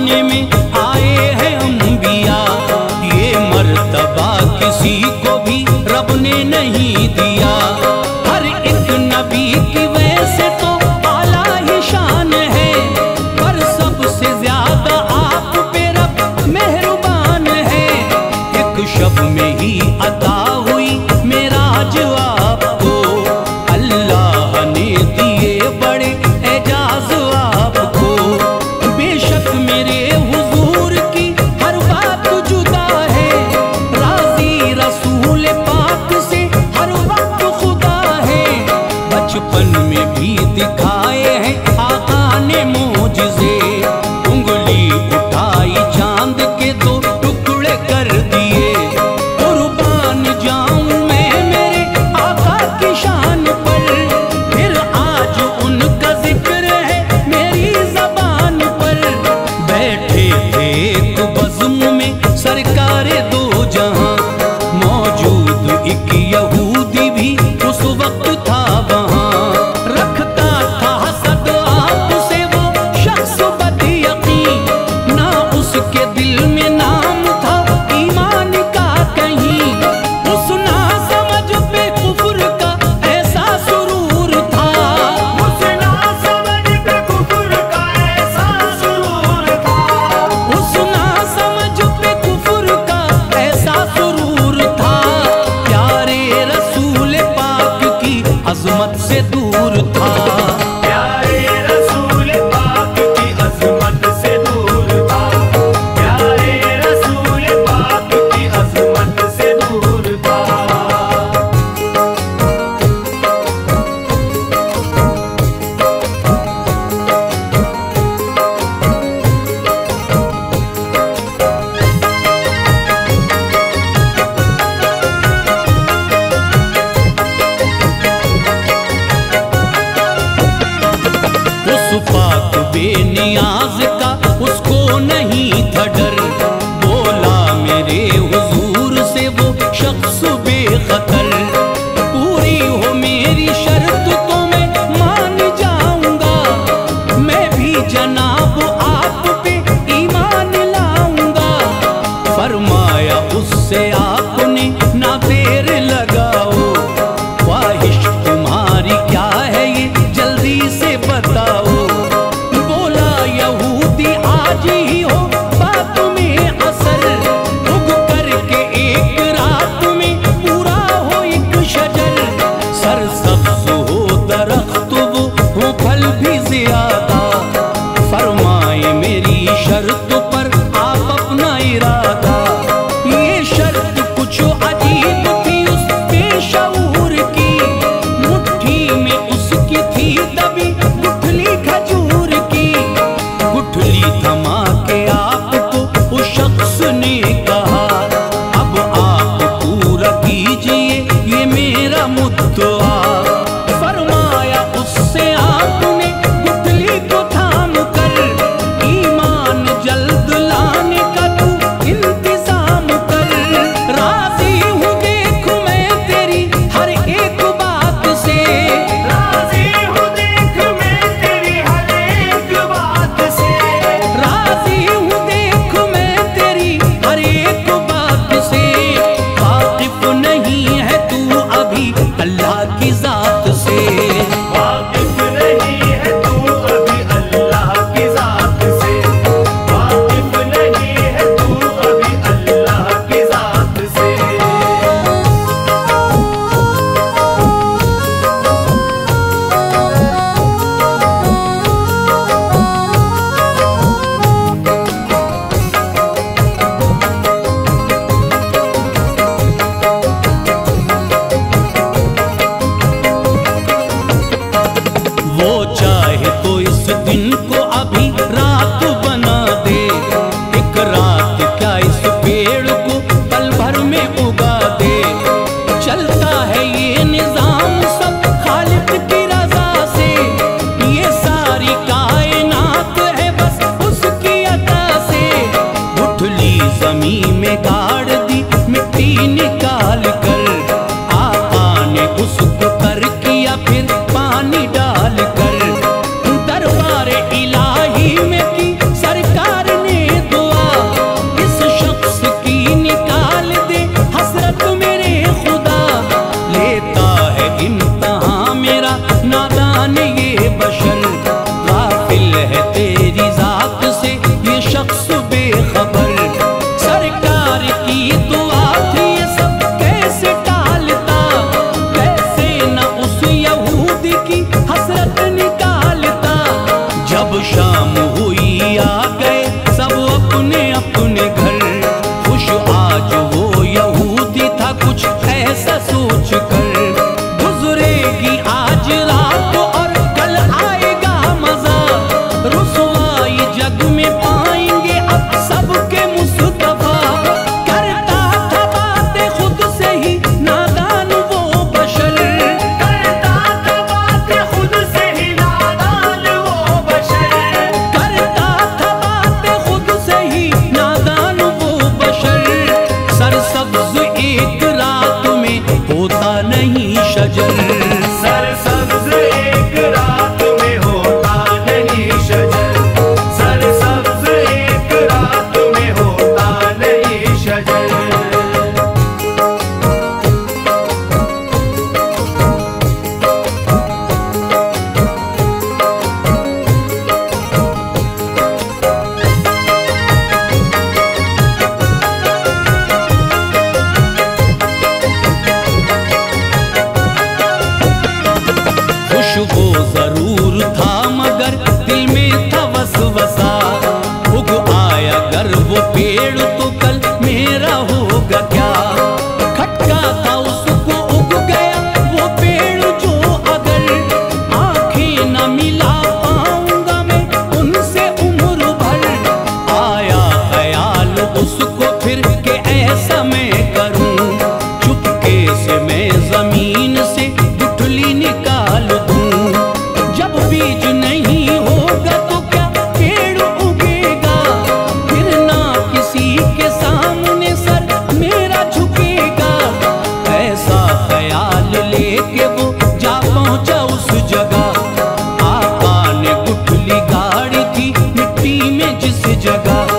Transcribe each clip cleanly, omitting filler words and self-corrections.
जमाने में आए हैं अंबिया, ये मर्तबा किसी को भी रब ने नहीं दिया। हर एक नबी की वैसे तो आला ही शान है, पर सबसे ज्यादा आप पे रब मेहरबान है। एक शब में ही अता हुई मेराज आपको, अल्लाह ने दिए बड़े एजाज आपको। बेशक मेरे हुजूर की हर बात जुदा है, राजी रसूल पाक से हर वक्त खुदा है। बचपन में भी दिखाए हैं आका ने मोजिज़े, उंगली उठाई चांद के दो टुकड़े कर दिए। कुर्बान जाऊं मैं मेरे आका की शान पर, फिर आज उनका जिक्र है मेरी ज़बान पर। बैठे थे एक बज़्म में सरकारे दो जहां, मौजूद एक यहूदी भी उस वक्त था वहां। रखता था हसद आपसे वो शख्स बदयकीन, ना उसके दिल में नाम था ईमान का कहीं। उस ना समझ पे कुफ्र का ऐसा सुरूर था, उस ना समझ पे कुफ्र का ऐसा सुरूर था, उस ना समझ पे कुफ्र का ऐसा सुरूर था। प्यारे रसूल पाक की अजमत से दूर था, प्यारे रसूल पाक की अज़मत से दूर था, प्यारे रसूल पाक की अज़मत से दूर था। उस पाक बेनियाज का उसको नहीं था डर। बोला मेरे हुजूर से वो शख्स बेखतर, पूरी हो मेरी शर्त तो मैं मान जाऊंगा, मैं भी जनाब आप पे ईमान लाऊंगा। फरमाया उससे आपने ना देर लगाओ, ख्वाहिश तुम्हारी क्या है ये जल्दी से बताओ। बोला यहूदी आज ही हो बात में असर, उग करके एक रात में पूरा हो एक शजर। सरसब्ज़ हो दरख्त वो हो फल भी ज्यादा, फरमाए मेरी शर्त पर आप अपना इरादा। ये शर्त कुछ अजीब थी उस बेशऊर की, मुट्ठी में उसकी थी दबी गुठली खजूर की। गुठली थमा के आपको उस शख्स ने कहा, अब आप पूरा कीजिए ये मेरा मुद्दा। फरमाया उससे आपने गुठली को थाम कर, ईमान जल्द लाने का तू इंतजाम कर। राजी हूँ देख मैं तेरी हर एक बात से, राज़ी हूँ देख मैं तेरी हर एक बात से, राजी हूँ देख मैं तेरी हर एक बात से। वाकिफ नहीं है तू अभी अल्लाह की जात से, वाकिफ नहीं है तू अभी अल्लाह की ज़ात से, वाकिफ नहीं है तू अभी अल्लाह की ज़ात से। वो चाहे तो इस दिन को अभी रात बना दे। एक रात क्या इस पेड़ को पल भर में उगा दे। चलता है ये निजाम सब खालिक की रजा से, ये सारी कायनात है बस उसकी अता से। गुठली जमीन में गाड़ दी मिट्टी निकाल कर, आका ने उसको तर किया फिर पानी डाल कर। दरबार इलाही में की सरकार ने बेखबर। सरकार की दुआ थी ये सब कैसे टालता, कैसे न उस यहूदी की हसरत निकालता। जब शाम हुई आ गए सब अपने अपने घर, खुश आज वो यहूदी था कुछ ऐसा सोच कर। गुजरेगी आज रात और कल आएगा मजा, रुसवाई जग में पाएंगे अब सबके मुस्तफा। करता था बातें खुद से ही नादान वो बशर, करता था बातें खुद से ही नादान वो बशर। करता था बातें खुद से ही नादान वो बशर। सरसब्ज एक रात में होता नहीं शजर, सरसब्ज एक रात में होता नहीं शजर, सरसब्ज एक रात में होता नहीं शजर। खुशबू जरूर था मगर दिल में था वसवसा। उग आया अगर वो पेड़ तो कल मेरा होगा क्या। खटका था उसको उग गया वो पेड़ जो अगर आंखें न मिला पाऊंगा मैं उनसे उम्र भर। आया ख्याल उसको फिर के ऐसा मैं करूं, चुपके से मैं जमीन से गुठली निकाल दूं। जब बीज नहीं होगा तो क्या पेड़ उगेगा, फिर ना किसी के सामने सर मेरा झुकेगा। ऐसा ख्याल लेके वो जा पहुंचा उस जगह, आका ने गुठली गाड़ी थी मिट्टी में जिस जगह।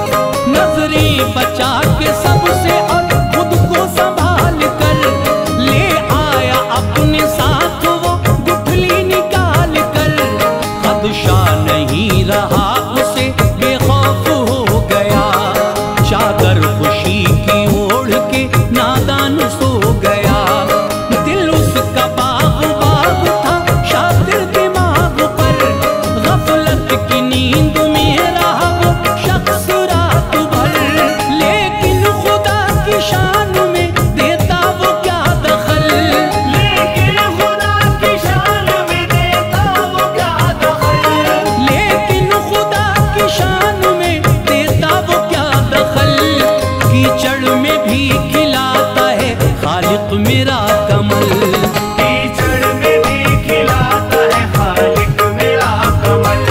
नजरें बचा के सबसे और खुद को संभाल कर ले आया अपने साथ वो गुठली निकाल कर। खदशा नहीं रहा उसे बेखौफ हो गया, चादर खुशी की ओढ़ के नादान सो गया। दिल उसका बाग बाग था शातिर दिमाग पर, गफलत की नींद में रहा वो शख्स रात भर। लेकिन खुदा की शान में देता वो क्या दखल, लेकिन खुदा की शान में देता वो क्या दखल, लेकिन खुदा की शान में देता वो क्या दखल। कीचड़ में भी खिलाता है खालिक मेरा कमल, कीचड़ में भी खिलाता है खालिक मेरा कमल,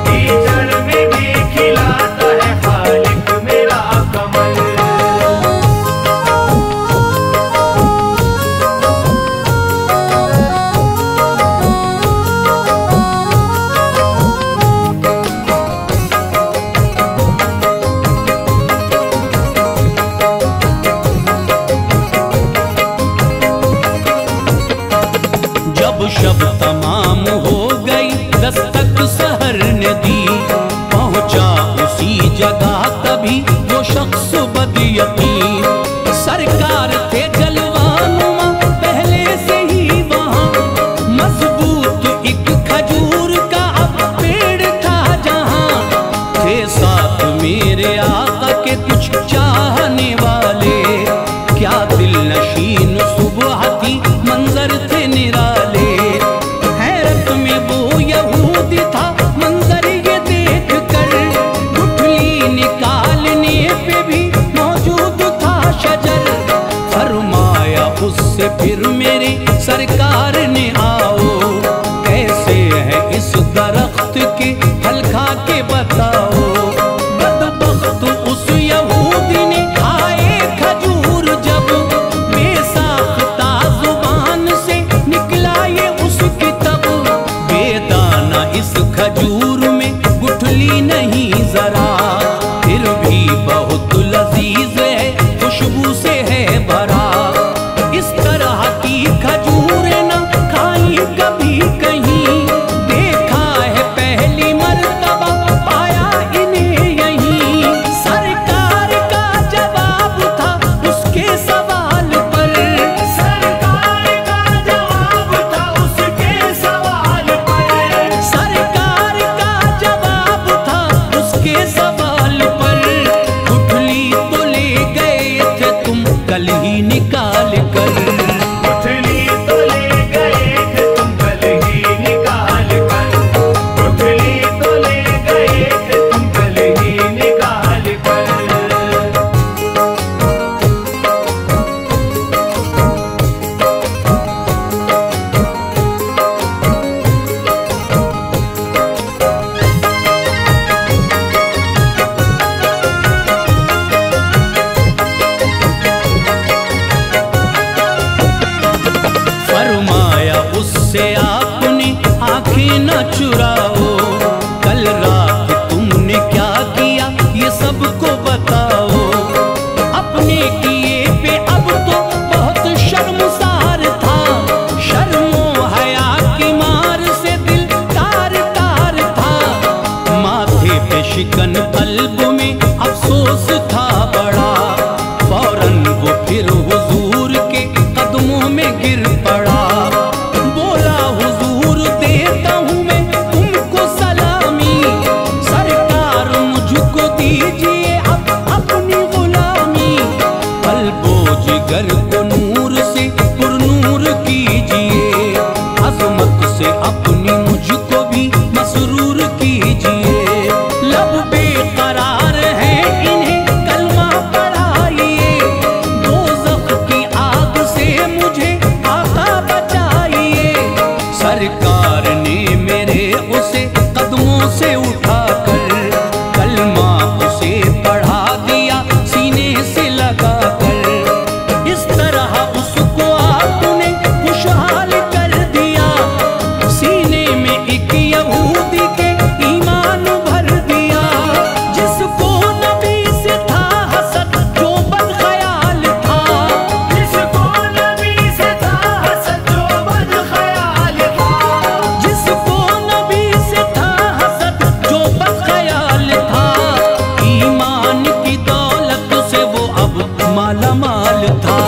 कीचड़ में भी खिलाता है खालिक मेरा कमल। जब शब तमाम हो गई दस्तक सहर ने दी, पहुंचा उसी जगह तभी वो शख्स बदयकीन। सरकार थे जलवानुमा पहले से ही वहां, मजबूत एक खजूर का अब पेड़ था जहां। थे साथ मेरे आका के कुछ चाहने वाले, क्या दिल नशीन सुबह थी मंजर थे निराले। हैरत में वो यहूदी था मंजर ये देख कर, गुठली निकालने पे भी मौजूद था शजर। फरमाया उससे फिर मेरे सरकार ने आओ, कैसे है इस दरख्त के फल खा के बताओ। बदबख्त उस यहूदी ने खाए खजूर जब, बेसाख्ता जुबान से निकला ये उसकी तब। बेदाना इस खजूर में गुठली नहीं जरा, फिर भी बहुत लजीज है खुशबू से है भरा। इस तरह की खजूरें न खाई कभी कहीं, देखा है पहली मर्तबा पाया चुराओ, कल रात तुमने क्या किया ये सबको बताओ। अपने किए पे अब तो बहुत शर्मसार था, शर्मो हया की मार से दिल तार तार था। माथे पे शिकन कल्ब में अफसोस था बड़ा, फौरन वो फिर हुजूर के कदमों में गिर पड़ा। बोला हुजूर देता हूँ मैं तुमको सलामी, सरकार मुझको दीजिए अब अपनी गुलामी। कल्बो जिगर को नूर से पुरनूर कीजिए, अजमत से अपनी मुझको भी मसरूर कीजिए। लब बेकरार है इन्हें कलमा पढ़ाइए, दोज़ख की आग से मुझे आका बचाइए। सरकार ने मेरे उसे कदमों से उठाकर कलमा उसे पढ़ा दिया सीने से लगाकर। इस तरह उसको आपने खुशहाल कर दिया, सीने में एक यहूदी के ईमान भर दिया। जिसको नबी से था हसद जो बदख्याल था, जिसको नबी से था हसद जो बदख्याल था, जिसको नबी से था हसद जो बदख्याल था। ईमान की दौलत से वो अब माला माल था।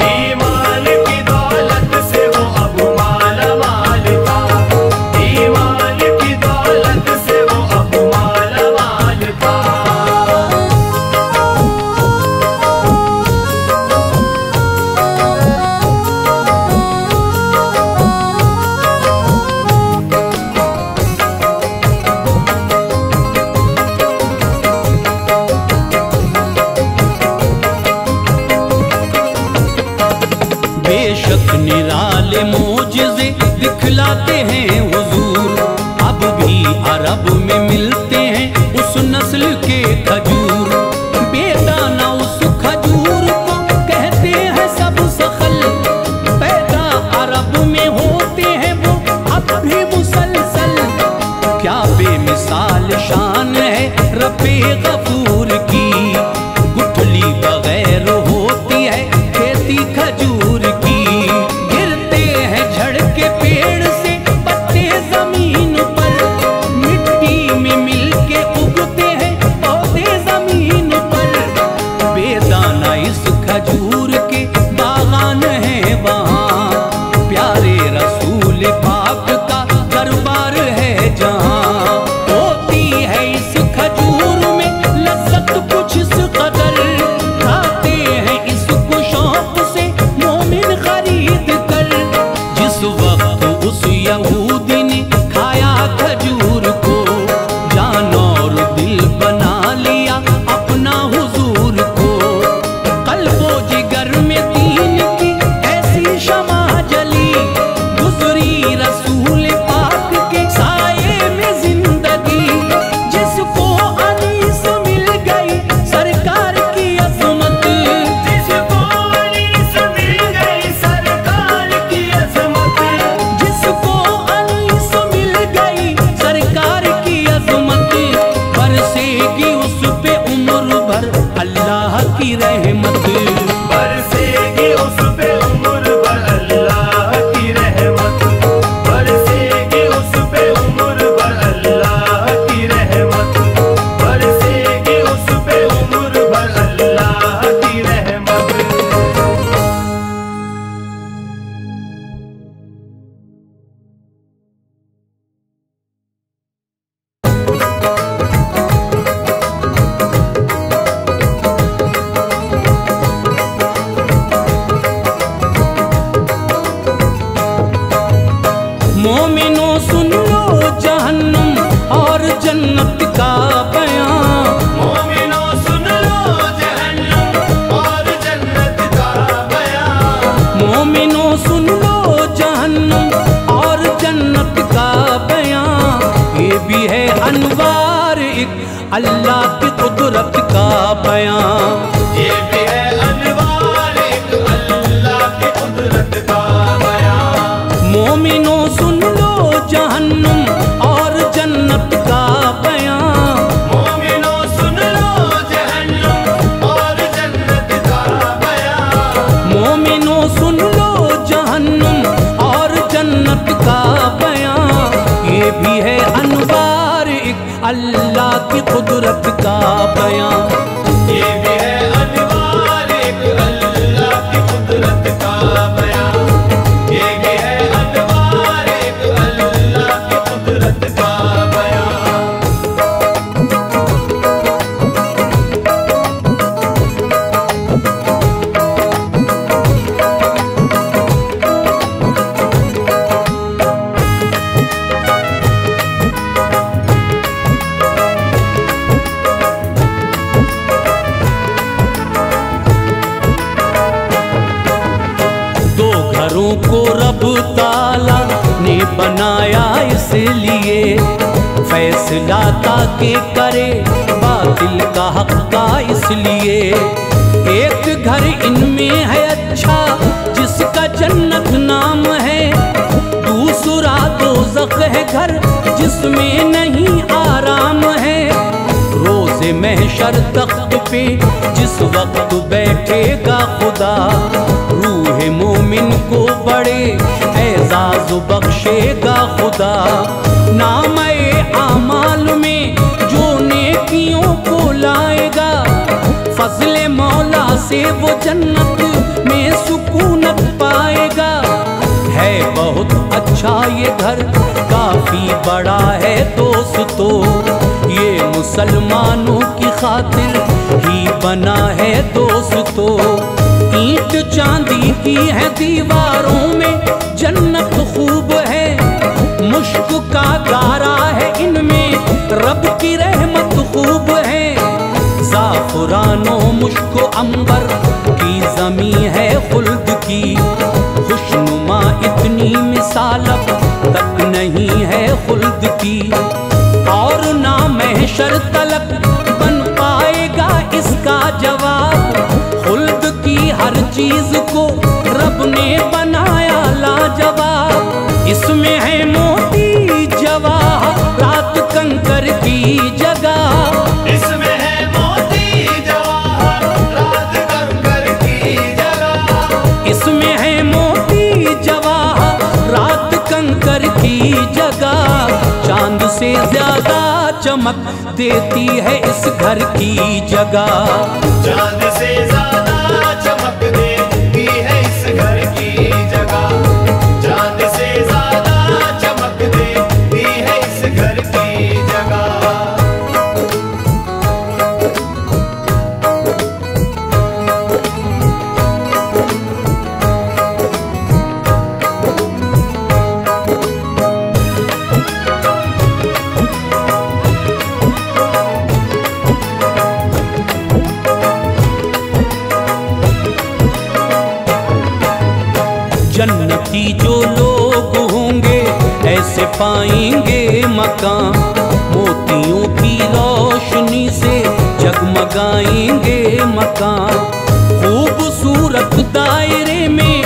ईमान की दौलत से वो अब माला माल था, ईमान की दौलत से वो अब माला माल था। बेशक निराले मोजिज़े दिखलाते हैं हुजूर, अब भी अरब में मिलते हैं उस नस्ल के खजूर। बेदाना उस खजूर को कहते हैं सब सखल, पैदा अरब में होते हैं वो अब भी मुसलसल। क्या बेमिसाल शान है रब्बे गफूर की, गुठली बगैर होती है खेती खजूर की। गिरते हैं झड़ के पेड़ से पत्ते जमीन पर, मिट्टी में मिलके उगते हैं पौधे जमीन पर। बेदाना इस खजूर के बागान है वहाँ, प्यारे रसूल पाक का दरबार है जहाँ। होती है इस खजूर में लज्जत कुछ इस कदर, खाते हैं इसको शौक से मोमिन खरीद कर। जिस वक्त उस यहूदी ने खाया खजूर को, जान और दिल बना लिया अपना हुजूर को। कल्बो जिगर में दीन की ऐसी शमा जली, गुजरी रसूल पाक के साये में जिंदगी। जिसको अनीस मिल गई सरकार की अजमत, जिसको अनीस मिल गई सरकार की अजमत, जिसको अनीस मिल गई सरकार की अजमत। बरसेगी उस पे उम्र भर अल्लाह की रहमत। बरसेगी उस पे उम्र भर अल्लाह की रहमत, बरसेगी उस पे उम्र भर अल्लाह की रहमत, बरसेगी उस पे उम्र भर अल्लाह की रहमत। मोमिनो सुन लो जहन्नुम और जन्नत का बयां। मोमिनो सुन लो जहन्नम और जन्नत का बयां, मोमिनो सुन लो जहन्नुम और जन्नत का बयां। ये भी है अनवार एक अल्लाह की कुदरत का बयां। ये भी है अनवार एक अल्लाह की कुदरत का बयां। मोमिनो सुन लो जहन्नुम घरों को रब ताला ने बनाया इसलिए, फैसला ताकि करे बातिल का हक का इसलिए। एक घर इनमें है अच्छा जिसका जन्नत नाम है, दूसरा दोज़ख है घर जिसमें नहीं आराम है। रोज़े महशर तख्त पे जिस वक्त बैठेगा खुदा, रूह मोमिन को बड़े एजाज़ बख्शेगा खुदा। नामे आमाल में जो नेकियों को लाएगा, फज़ले मौला से वो जन्नत में सुकूनत पाएगा। है बहुत अच्छा ये घर, काफी बड़ा है दोस्तों, ये मुसलमानों की खातिर ही बना है दोस्तों। ईंट चांदी की है दीवारों में जन्नत खूब है, मुश्क का गारा है इनमें रब की रहमत खूब है। ज़ाफ़रानो मुश्क अंबर की ज़मी है खुल्द की, खुशनुमा इतनी मिसाल अब तक नहीं है खुल्द की। और ना महशर तलक बन पाएगा इसका जवाब, खुल्द की हर चीज को रब ने बनाया लाजवाब। इसमें है मोती जवाहरात कंकर की जगह, इसमें है मोती जवाहरात कंकर की जगह, इसमें है मोती जवाहरात कंकर की जगह। चांद से ज्यादा चमक देती है इस घर की जगह, चांद से ज्यादा चमक देती है इस घर की जगह, चांद से ज्यादा चमक देती है इस घर की जगह। जन्नती जो लोग होंगे ऐसे पाएंगे मकान, मोतियों की रोशनी से जगमगाएंगे मकान। खूबसूरत दायरे में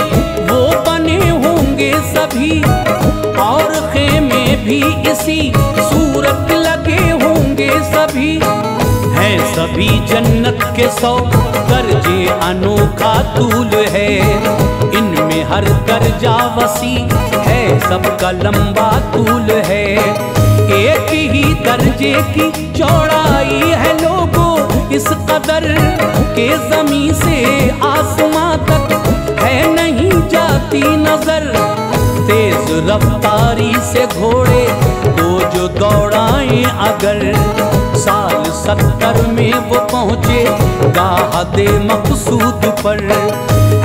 वो बने होंगे सभी, और खेमे भी इसी सूरत लगे होंगे सभी। हैं सभी जन्नत के 100 दर्जे, अनोखा तूल है इनमें हर दर्जा वसी है, सबका लंबा तूल है। एक ही दर्जे की चौड़ाई है लोगों इस कदर के ज़मीं से आसमां तक है नहीं जाती नजर। तेज रफ्तारी से घोड़े को जो दौड़ाएं अगर, साल 70 में वो पहुँचे गाहदे मकसूद पर।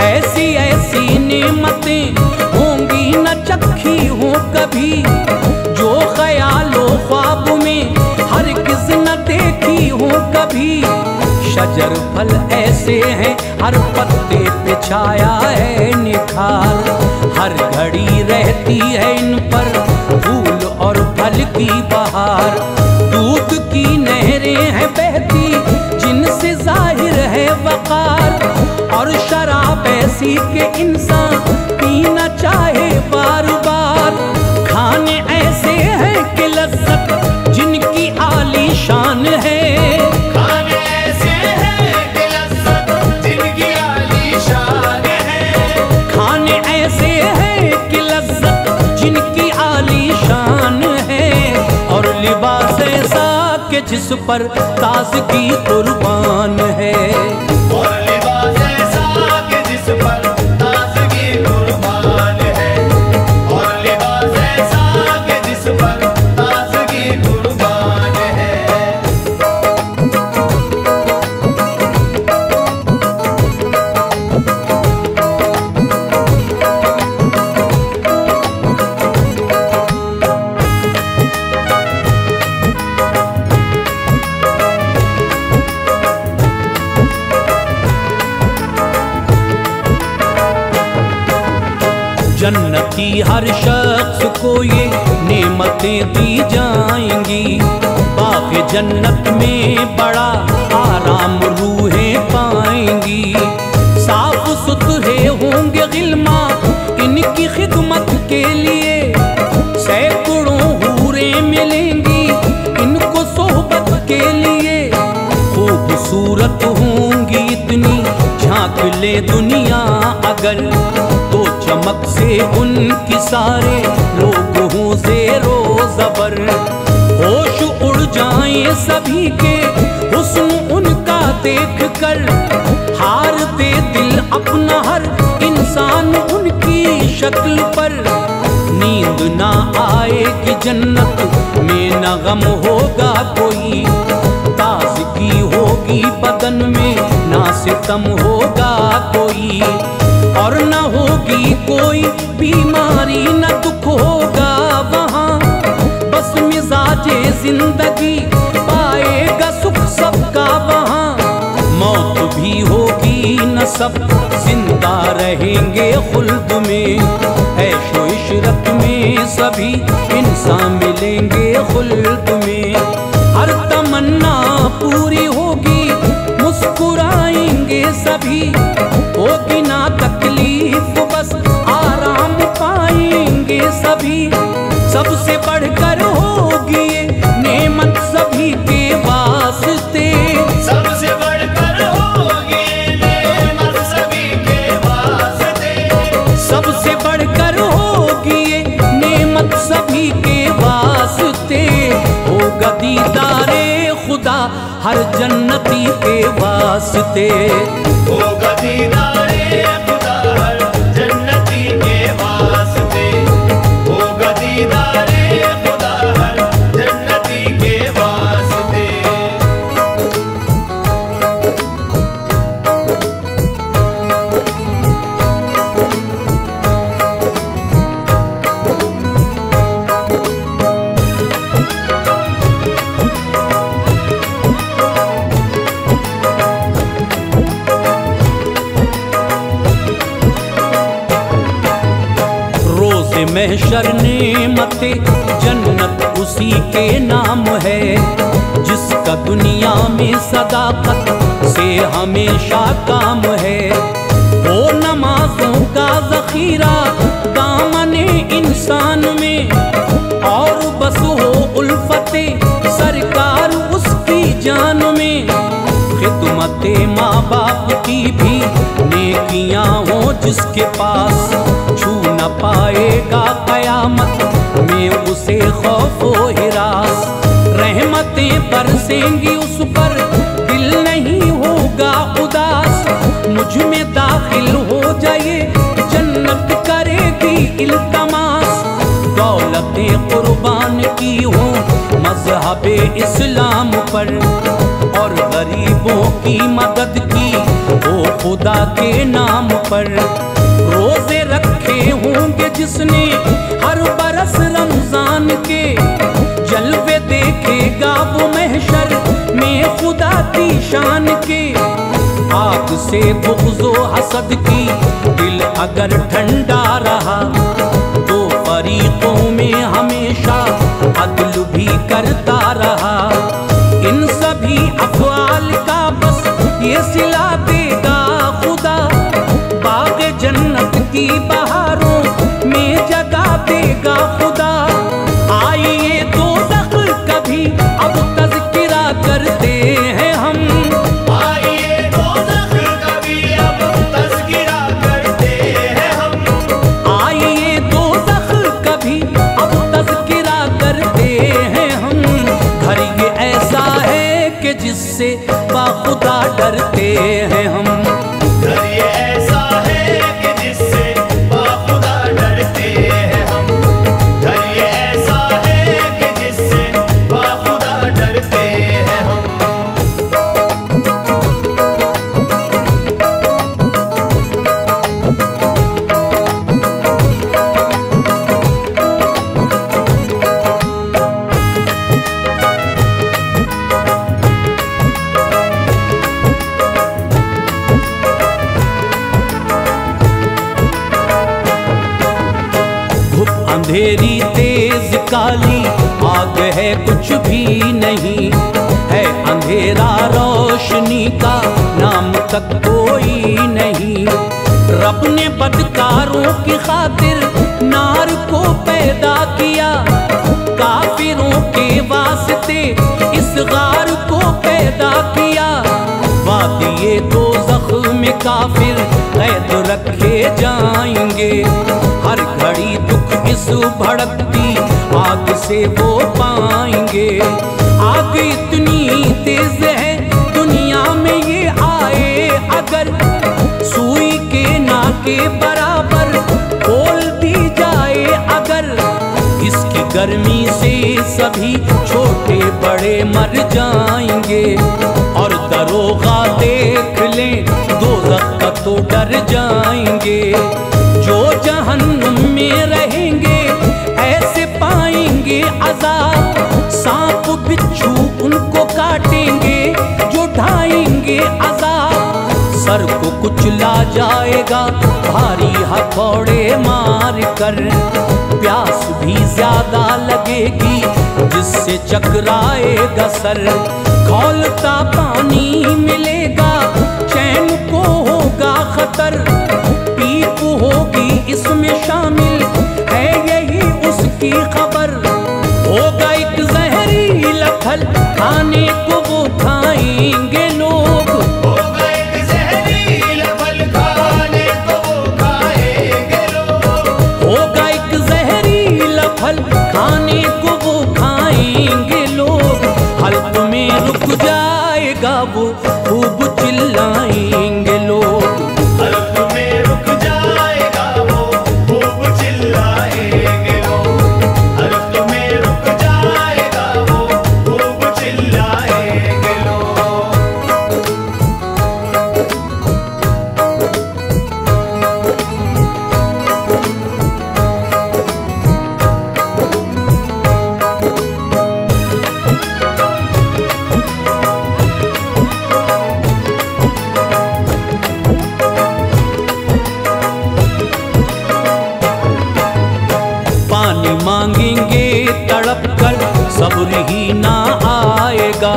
ऐसी ऐसी नेमतें होंगी न चखी हो कभी, जो ख्यालो ख्वाब में हरगिज़ न देखी हो कभी। शजर फल ऐसे हैं हर पत्ते पे छाया है निखार, हर घड़ी रहती है इन पर फूल और फल की बहार। दूध की नहरें हैं बहती जिनसे जाहिर है वकार, और शराब ऐसी के इंसान पीना चाहे बार बार। खाने ऐसे हैं कि लज्जत जिनकी आली शान है, खाने ऐसे हैं कि लज्जत जिनकी आली शान है, खाने ऐसे हैं कि लज्जत जिनकी आली शान है। और लिबास ऐसा कि जिस पर ताज़गी कुर्बान है, और लिबास ऐसा कि जिस पर ताज़गी कुर्बान है, और लिबास ऐसा कि जिस पर ताज़गी कुर्बान है। जन्नती हर शख्स को ये नेमतें दी जाएंगी। बाग जन्नत में बड़ा आराम रूहें पाएंगी। साफ सुथरे होंगे गिल्मा इनकी खिदमत के लिए। सैकड़ों हूरें मिलेंगी इनको सोहबत के लिए। खूबसूरत होंगी इतनी झांक ले दुनिया अगर, तो चमक से उनकी सारे लोग हों ज़ेरो ज़बर। होश उड़ जाएं सभी के हुस्न उनका देख कर। हार दे दिल अपना हर इंसान उनकी शक्ल पर। नींद ना आएगी जन्नत में न गम होगा कोई। ताज़गी होगी बदन में ना सितम होगा कोई। और न होगी कोई बीमारी न दुख होगा वहाँ। बस मिजाजे जिंदगी पाएगा सुख सबका वहाँ। मौत भी होगी न सब जिंदा रहेंगे खुल्द में। ऐशो इशरत में सभी इंसान मिलेंगे खुल्द में। हर तमन्ना पूरी होगी मुस्कुराएंगे सभी। होगी ना तकलीफ बस आराम पाएंगे सभी। सबसे बढ़कर होगी ये नेमत सभी के वास्ते। सबसे बढ़कर होगी नेमत सभी के वास्ते। सबसे बढ़कर होगी ये नेमत सभी के वास्ते। होगा दीदारे खुदा हर जन्नती के वास्ते। होगा दीदारे खुदा हर जन्नती के वास्ते। होगा दीदारे खुदा हर जन्नती के वास्ते। महशर नेमते जन्नत उसी के नाम है। जिसका दुनिया में सदाकत से हमेशा काम है। वो नमाजों का ज़ख़ीरा दामने इंसान में। और बस हो उल्फते सरकार उसकी जान में। खिदमते माँ बाप की भी नेकियां हो जिसके पास। छू न पाएगा कयामत में उसे खौफ व हिरास। रहमतें बरसेंगी उस पर दिल नहीं होगा उदास। मुझ में दाखिल हो जाए जन्नत करेगी इल्तमास। दौलतें कुर्बान की हो मज़हब इस्लाम पर। और गरीबों की मदद की हो खुदा के नाम पर। रोजे रखे होंगे जिसने हर बरस रमजान के। जलवे देखेगा वो महशर में खुदा की शान के। आग से बुग़्ज़ो हसद की दिल अगर ठंडा रहा। तो फरीकों में हमेशा अदल भी करता रहा। इन सभी अफ़आल का बस ये सिला देगा खुदा। बाग जन्नत की बहारों में जगा देगा खुदा। आइए दोज़ख कभी अब तज़किरा करते हैं हम। आइए दोज़ख कभी अब तज़किरा करते हैं हम। आइए दोज़ख कभी अब तज़किरा करते हैं हम। घर ये ऐसा है कि जिससे बाखुदा डरते हैं हम। घर ये ऐसा है कि जिससे बाखुदा डरते हैं हम। घर ये ऐसा है कि जिससे बाखुदा डरते हैं हम। अंधेरी तेज काली आग है कुछ भी नहीं, है अंधेरा रोशनी का नाम तक कोई नहीं। रब ने बदकारों की खातिर नार को पैदा किया, काफिरों के वास्ते इस गार को पैदा किया। वादिये दोज़ख में काफिर कैद रखे जाएंगे, हर घड़ी दुख इस भड़कती आग से वो पाएंगे। आग इतनी तेज है दुनिया में ये आए अगर, सुई के नाके बराबर खोल दी जाए अगर। इसकी गर्मी से सभी छोटे बड़े मर जाएंगे, और दरोगा देख ले दोज़ख का तो डर जाएंगे। जो जहन्नुम में रहेंगे ऐसे पाएंगे अज़ाब, सांप बिच्छू उनको काटेंगे जो ढाएंगे अज़ाब। सर को कुचला जाएगा भारी हथौड़े मार कर, प्यास भी ज्यादा लगेगी जिससे चकराएगा सर। खौलता पानी मिलेगा चैन को होगा खतर, पीप होगी इसमें शामिल है यही उसकी खबर। होगा एक जहरीला फल खाने को वो खाएंगे लोग, होगा एक जहरीला फल खाने को वो खाएंगे लोग। होगा एक जहरीला फल खाने को वो खाएंगे लोग। हल्क में रुक जाएगा वो खूब चिल्लाएंगे लोग, हल्क में रुक जाएगा वो खूब चिल्लाएंगे लोग। हल्क में रुक जाएगा वो खूब चिल्लाएंगे लोग। पानी मांगेंगे तड़प कर सब्र ही ना आएगा।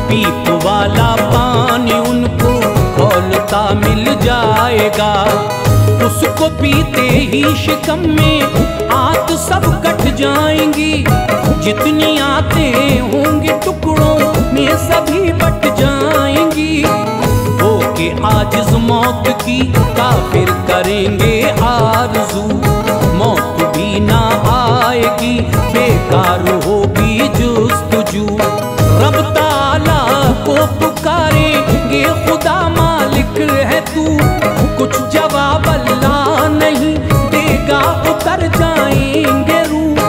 पीप वाला पानी उनको खौलता मिल जाएगा, उसको पीते ही शिकम में आंत सब कट जाएंगी। जितनी आंतें होंगी टुकड़ों में सभी बट जाएंगी। होके आजिज़ मौत की काफिर करेंगे आरज़ू, मौत भी ना आएगी बेकार होगी जुस्तजू। रब ताला को पुकारेंगे खुदा मालिक है तू, कुछ जवाब अल्लाह नहीं देगा उतर जाएंगे रूह।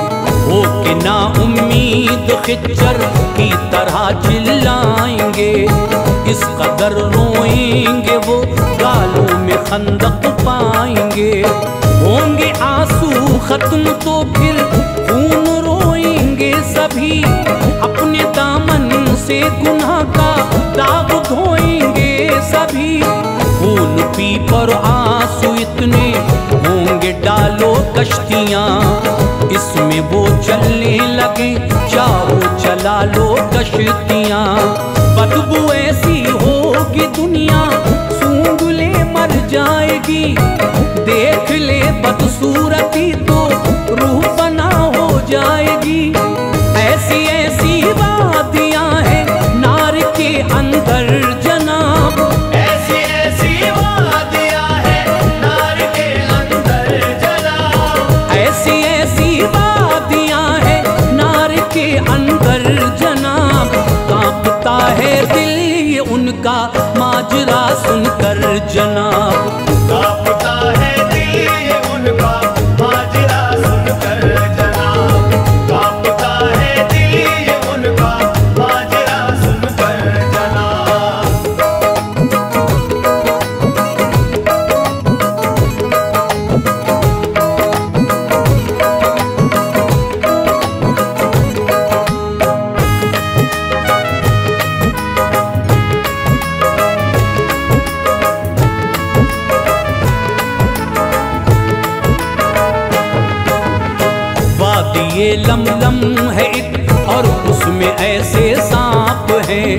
होके ना उम्मीद खिच्चर की तरह चिल्लाएंगे, इस कदर रोएंगे वो गालों में खंदक पाएंगे। होंगे आंसू खत्म तो फिर खून रोएंगे सभी, अपने दामन से गुनाह का दाग धोएंगे सभी। खून पी पर आंसू इतने होंगे डालो कश्तियाँ, इसमें वो चलने लगे चाहो चला लो कश्तियाँ। बदबू ऐसी होगी दुनिया सूंघ ले मर जाएगी, देख ले बदसूरती तो रूह फना हो जाएगी। ऐसी ऐसी वादियाँ हैं नार के अंदर जनाब, ऐसी ऐसी वादियाँ हैं नार के अंदर जनाब। ऐसी ऐसी वादियाँ हैं नार के अंदर जनाब। कांपता है दिल ये उनका माजरा सुनकर जनाब, कांपता है दिल ये उनका माजरा सुनकर जनाब। कांपता है दिल ये उनका माजरा सुनकर जनाब। ये लमलम है एक और उसमें ऐसे सांप हैं,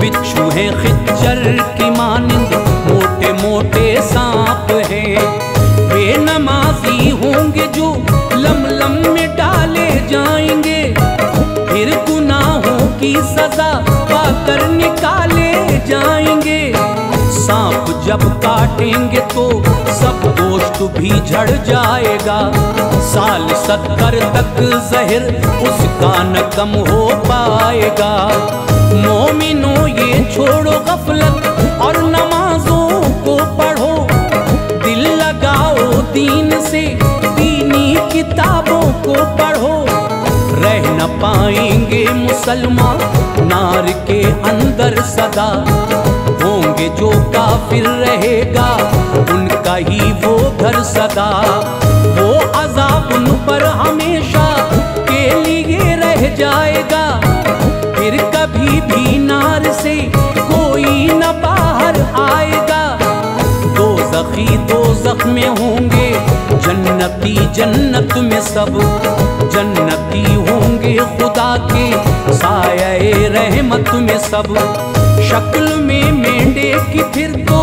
बिच्छू हैं खिच्चर की मानिंद मोटे मोटे सांप हैं। बेनमाजी होंगे जो लमलम में डाले जाएंगे, फिर गुनाहों की सजा पाकर निकाले जाएंगे। सांप जब काटेंगे तो सब गोश्त भी झड़ जाएगा, साल 70 तक जहर उसका न कम हो पाएगा। मोमिनो ये छोड़ो गफलत और नमाजों को पढ़ो, दिल लगाओ दीन से, दीनी किताबों को पढ़ो। रह न पाएंगे मुसलमान नार के अंदर सदा, होंगे जो काफिर रहेगा उनका ही वो घर सदा। वो अज़ाब उन पर हमेशा के लिए रह जाएगा, फिर कभी भी नार से कोई न बाहर आएगा। दोज़ख में होंगे जन्नती जन्नत में सब, जन्नती होंगे खुदा के साये रहमत में सब। शक्ल में मेंढे की फिर तो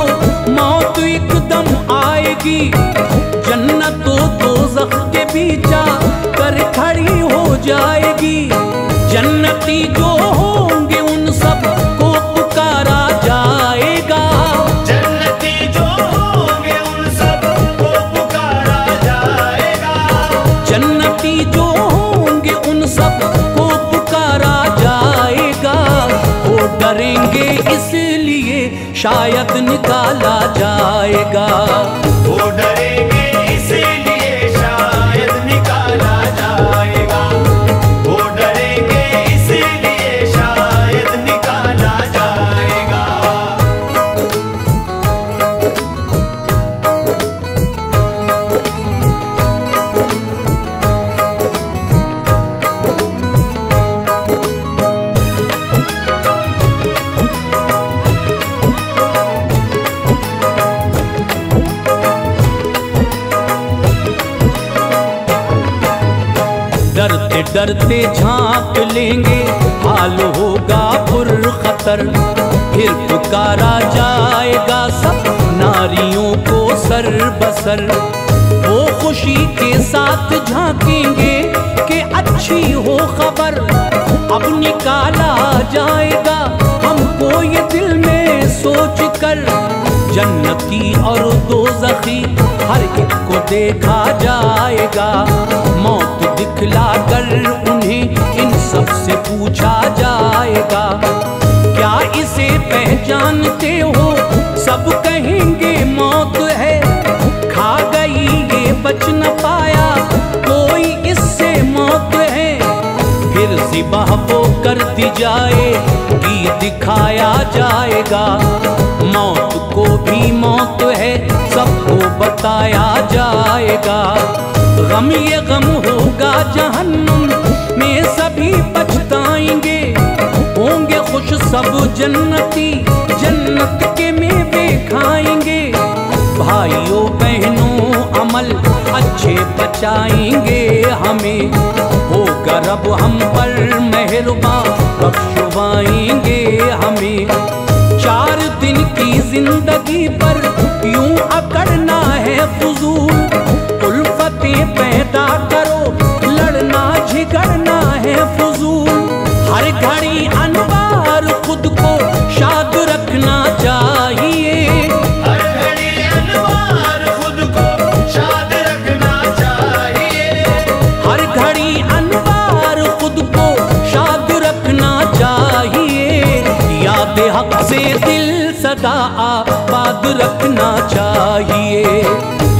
मौत एकदम आएगी, जन्नत दोज़ख के बीचा कर खड़ी हो जाएगी। जन्नती जो होंगे उन सब को पुकारा जाएगा, जन्नती जो होंगे उन सब को पुकारा जाएगा, जन्नती जो होंगे उन सब को पुकारा जाएगा। वो डरेंगे इसलिए शायद निकाला जाएगा, वो डरेंगे इसलिए शायद निकाला जाएगा, वो डरेंगे इसलिए शायद निकाला जाएगा। डरते डरते झांक लेंगे हाल होगा पुरखतर, फिर पुकारा जाएगा सब नारियों को सर बसर। वो खुशी के साथ झांकेंगे कि अच्छी हो खबर, अब निकाला जाएगा हमको ये दिल में सोच कर। जन्नती और दोज़खी हर एक को देखा जाएगा, मौत दिखला कर उन्हें इन सब से पूछा जाएगा। क्या इसे पहचानते हो? सब कहेंगे मौत है, खा गई ये बच न पाया कोई इससे मौत है। फिर ज़िबाह वो कर दी जाएगी, दिखाया जाएगा मौत को भी मौत है, सबको बताया जाएगा। गम ये गम होगा जहन्नुम में सभी पछताएंगे, होंगे खुश सब जन्नती जन्नत के मेवे खाएंगे। भाइयों बहनों अमल अच्छे बचाएंगे हमें, होगा रब हम पर मेहरबान बख्शवाएंगे हमें। 4 दिन की जिंदगी पर यूं अकड़ना है फुजूल, उल्फतें पैदा करो लड़ना झगड़ना है फुजूल। हर घड़ी अनवार खुद को शाद रखना चाहिए, हर घड़ी अनवार खुद को शाद रखना चाहिए, हर घड़ी अनवार खुद को शाद रखना चाहिए। याद हक से दिल सदा आबाद रखना चाहिए,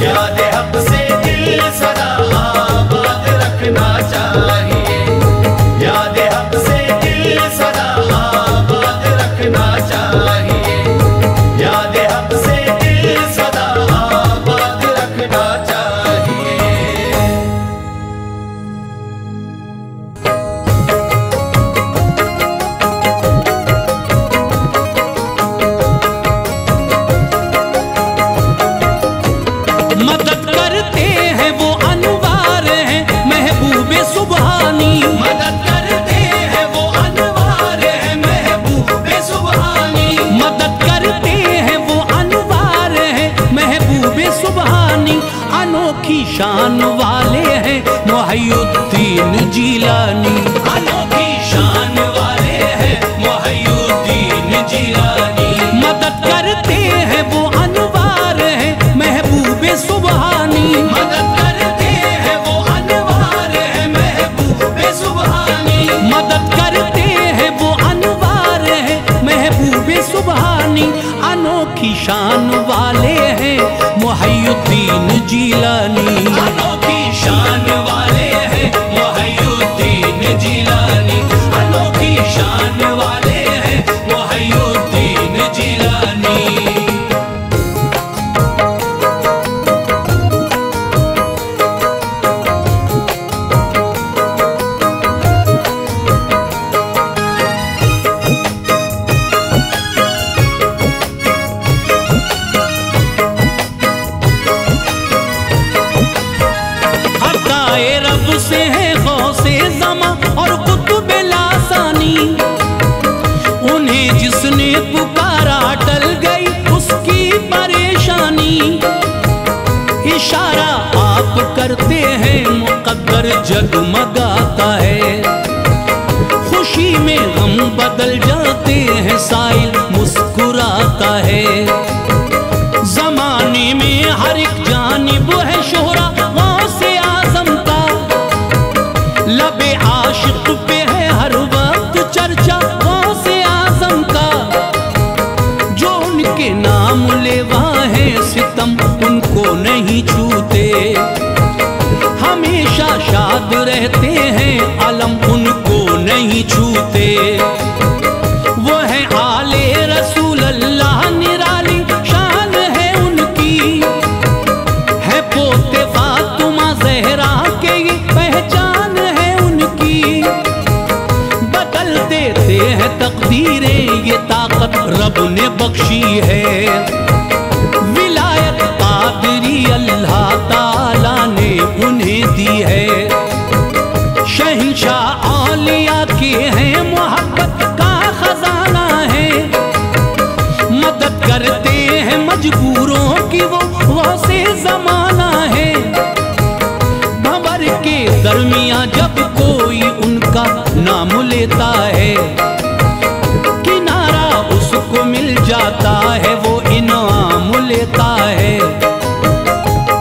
याद हक से दिल सदा आबाद रखना चाहिए, याद हक से दिल सदा आबाद रखना चाहिए, याद हक से दिल सदा आबाद रखना चाहिए। मदद शान वाले हैं मुहय्यिद्दीन जिलानी। अनोखी शान वाले हैं मुहय्यिद्दीन जिलानी। मदद करते हैं वो अनवार हैं महबूबे सुबहानी। मदद करते हैं वो अनवार हैं महबूबे सुबहानी। मदद करते हैं वो अनवार हैं महबूबे सुबहानी। अनोखी शान वाले हैं मुहय्यिद्दीन जिलानी। अनोखी शान वाले हैं मुहय्यिद्दीन जिलानी। अनोखी शान वाले हैं मुहय्यिद्दीन जिलानी। रब से है गौसे ज़मा और कुतुब लासानी। उन्हें जिसने पुकारा टल गई उसकी परेशानी। इशारा आप करते हैं मुक़द्दर जगमगाता है। खुशी में गम बदल जाते हैं साइल मुस्कुराता है। ज़माने में हर एक जानिब है शोहरा गौसे आज़म का। लबे आशिक पे है हर वक्त चर्चा गौसे आज़म का। जो उनके नाम लेवा है सितम उनको नहीं छूते। हमेशा शाद रहते हैं अलम उनको नहीं छूते। वो है आले रसूल अल्लाह निराली शान है उनकी। है पोते फातिमा ज़हरा के ये पहचान है उनकी। बदल देते हैं तकदीरें ये ताकत रब ने बख्शी है। विलायत कादरी अल्लाह ताला ने उन्हें दी है। शहंशाह औलिया के हैं मोहब्बत का खजाना है। मदद करते हैं मजबूरों की वो से ज़माना है। भंवर के दरमियां जब कोई उनका नाम लेता है किनारा उसको मिल जाता है वो इनाम लेता है।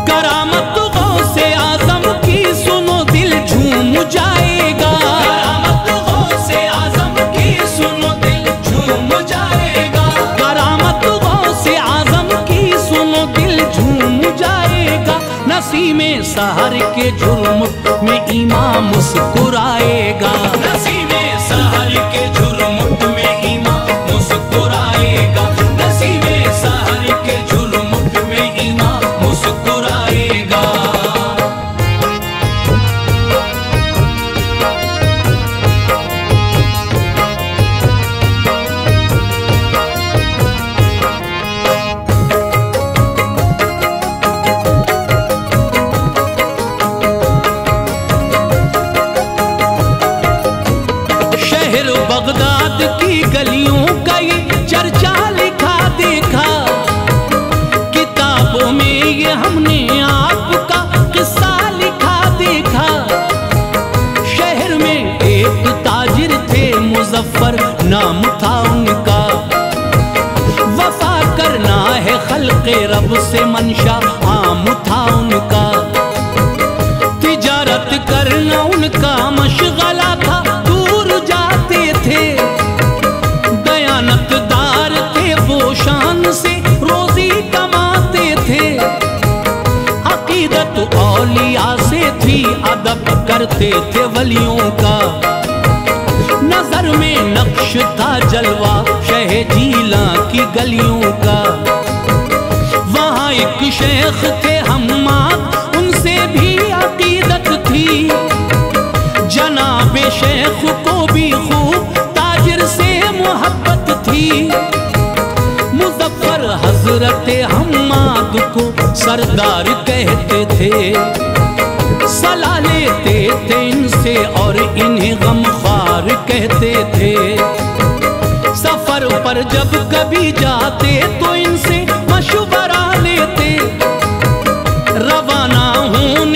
करामत गौसे आज़म की सुनो दिल झूम जाएगा। करामत गौसे आज़म की सुनो दिल झूम जाएगा। करामत गौसे आज़म की सुनो दिल झूम जाएगा। नसीमे सहर के जुर्म में इमाम मुस्कुराएगा। नसीमे सहर के जुर्म में इमाम मुस्कुराएगा। नसीमे सहर के जुर्म में इमाम मुस्कुराएगा। बगदाद की गलियों का ये चर्चा लिखा देखा। किताबों में ये हमने आपका किस्सा लिखा देखा। शहर में एक ताजिर थे मुजफ्फर नाम था उनका। वफा करना है खल्क़े रब से मंशा आम था उनका। तिजारत करना उनका मशगला था दूर जाते थे। दयानतदार थे वो शान से रोजी कमाते थे। अकीदत औलिया से थी अदब करते थे वलियों का। नजर में नक्श था जलवा शह जीला की गलियों का। वहाँ एक शेख थे हम्माद उनसे भी अकीदत थी। जनाबे शेख को भी खूब ताजिर से मोहब्बत थी। मुजफ्फर हजरत हम्माद को सरदार कहते थे। सलाह लेते थे इनसे और इन्हें गमख्वार कहते थे। सफर पर जब कभी जाते तो इनसे मशवरा लेते। रवाना हूँ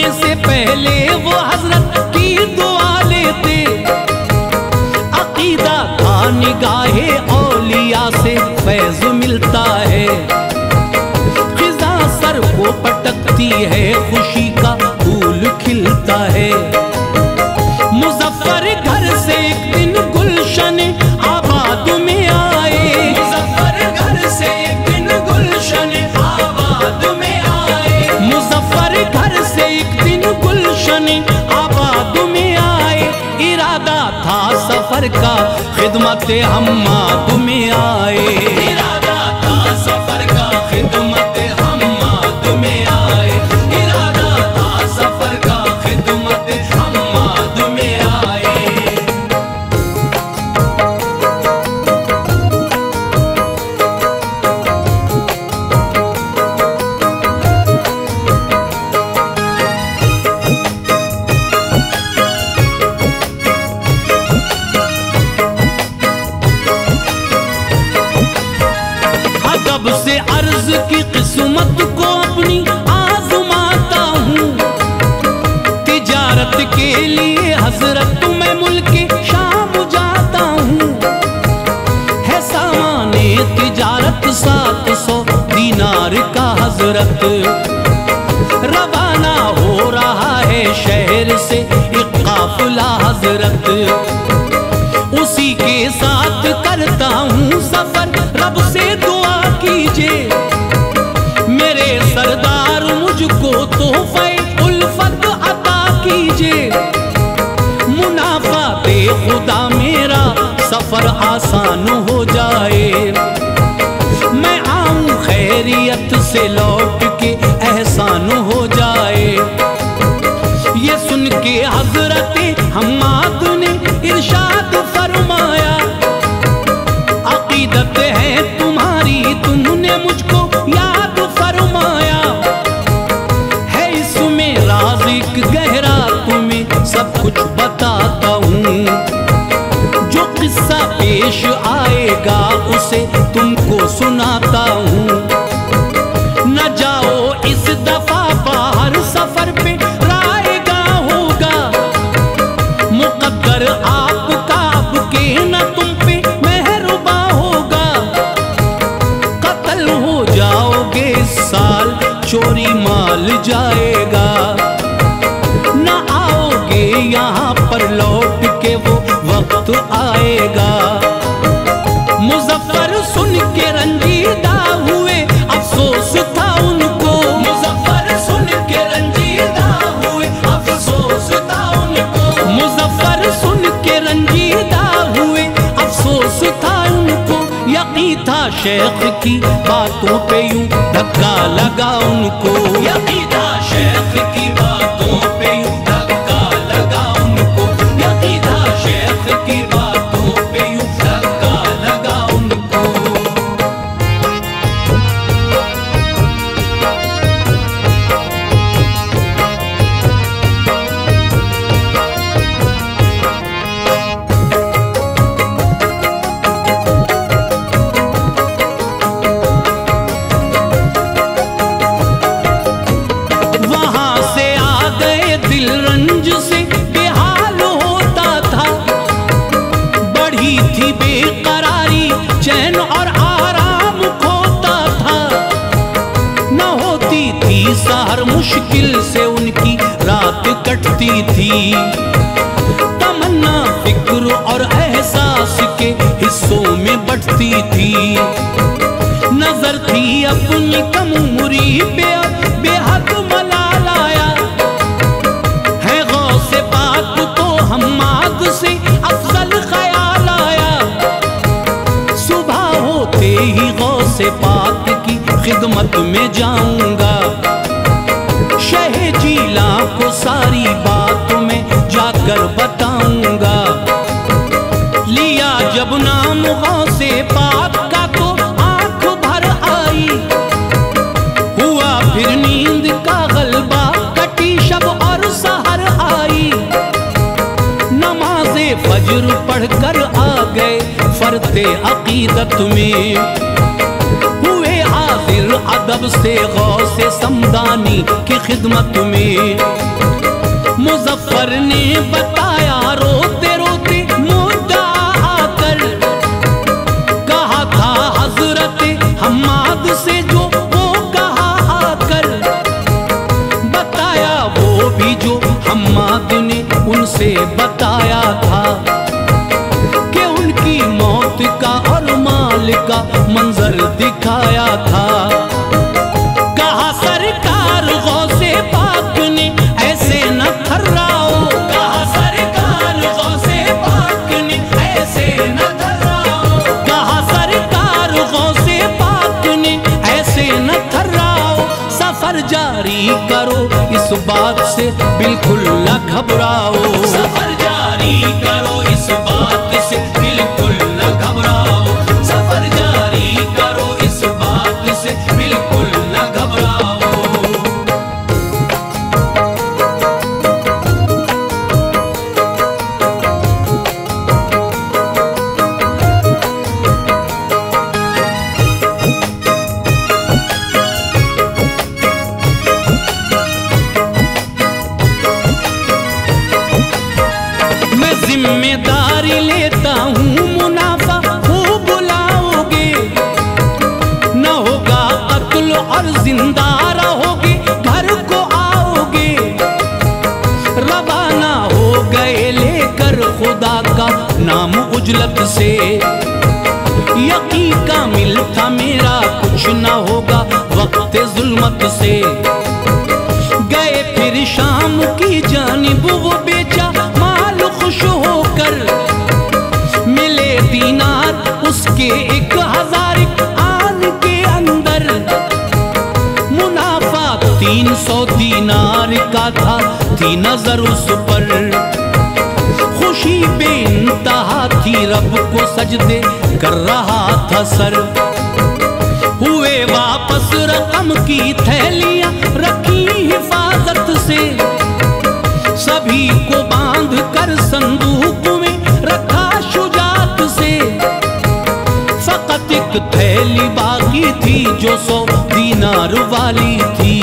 बरसती है खुशी का फूल खिलता है। मुजफ्फर घर से एक दिन गुलशन आबाद में आए, मुजफ्फर घर से एक दिन गुलशन आबाद में आए, मुजफ्फर घर से एक दिन गुलशन आबाद में आए। इरादा था सफर का खिदमत हम्माद में आए, इरादा था सफर का खिदमत हम्माद में आए, इरादा था सफर का खिदमत हम्माद में आए। अदब से अर्ज की किस्मत को अपनी आजमाता हूँ, तिजारत के लिए हजरत मैं मुल्क शाम जाता हूँ। है सामाने तिजारत 700 दीनार का हजरत, रवाना हो रहा है शहर से एक काफिला हजरत। उसी के साथ करता हूँ सफर, रब से दुआ कीजिए मेरे सरदार मुझको तोहफे उल्फत अता कीजिए। मुनाफा दे खुदा मेरा सफर आसान हो जाए, मैं आऊं खैरियत से लौट के एहसान हो जाए। ये सुन के हजरत हम्माद ने इरशाद फरमाया, अकीदत है तुम्हारी तुमने मुझको याद फरमाया। है इसमें राज एक गहरा तुम्हें सब कुछ बताता हूँ, जो किस्सा पेश आएगा उसे तुमको सुनाता हूँ। न जाओ इस दफा बाहर सफर पे रायगा होगा, मुकद्दर आपका आपके न तुम पे मेहरबा होगा। कत्ल हो जाओगे इस साल चोरी माल जाएगा, न आओगे यहाँ पर लौट के वो वक्त आएगा। मुजफ्फर सुन के रंजीदा हुए अफसोस था उनको, मुजफ्फर सुन के रंजीदा हुए अफसोस था उनको, मुजफ्फर सुन के रंजीदा हुए अफसोस था उनको। यकीन था शेख की बातों पे यूं धक्का लगा उनको, यकीन था शेख की बातों पे यूं धक्का लगा उनको, यकीन था शेख की बातों पे यूं धक्का लगा उनको। वहां से आ गए दिल रंज से बेहाल होता था, बढ़ी थी बेकरारी चैन और आराम खोता था। न होती थी सहर मुश्किल से उनकी रात कटती थी, तमन्ना फिक्र और एहसास के हिस्सों में बंटती थी। नजर थी अपनी कम उम्री पे बेहद मलाल आया, है गौसे पाक तो हम्माद से अफजल ख्याल आया। सुबह होते ही गौसे पाक की खिदमत में जाऊंगा, शहे जीला को सारी बात में जाकर बताऊंगा। लिया जब नाम गौसे पाक का तो आंख भर आई, हुआ फिर नींद का गलबा, कटी शब और सहर आई। नमाज़े फज्र पढ़कर आ गए फरते अकीदत में, हुए हाजिर अदब से गौसे समदानी की खिदमत में। मुजफ्फर ने बताया रोते रोते मुद्दा आकर, कहा था हजरत हम्माद से जो वो कहा आकर। का मंजर दिखाया था। कहा सरकार गौसे पाक ने ऐसे न थर्राओ, कहा सरकार गौसे पाक ने ऐसे न थर्राओ, कहा सरकार गौसे पाक ने ऐसे न थर्राओ। सफर जारी करो इस बात से बिल्कुल न घबराओ, सफर जारी करो इस बात से बिल्कुल न घबराओ, सफर जारी करो इस बात से बिल्कुल न घबराओ। जिम्मेदारी लेता हूँ मुनाफा खूब बुलाओगे, न होगा अक्ल और जिंदा रहोगे घर को आओगे। रवाना हो गए लेकर खुदा का नाम उजलत से, यकीन कामिल था मेरा कुछ न होगा वक्त जुल्मत से। गए फिर शाम की जानिब वो बेचा माल खुश होकर, मिले दीनार उसके 1000 आन के अंदर। मुनाफा 300 दीनार का था, थी नजर उस पर। खुशी बेइंतहा थी, रब को सजदे कर रहा था सर। हुए वापस रकम की थैलियां रखी हिफाजत से, सभी को बांध कर संदूक में रखा शुजात से। फकत एक थैली बाकी थी जो 100 दीनार वाली थी,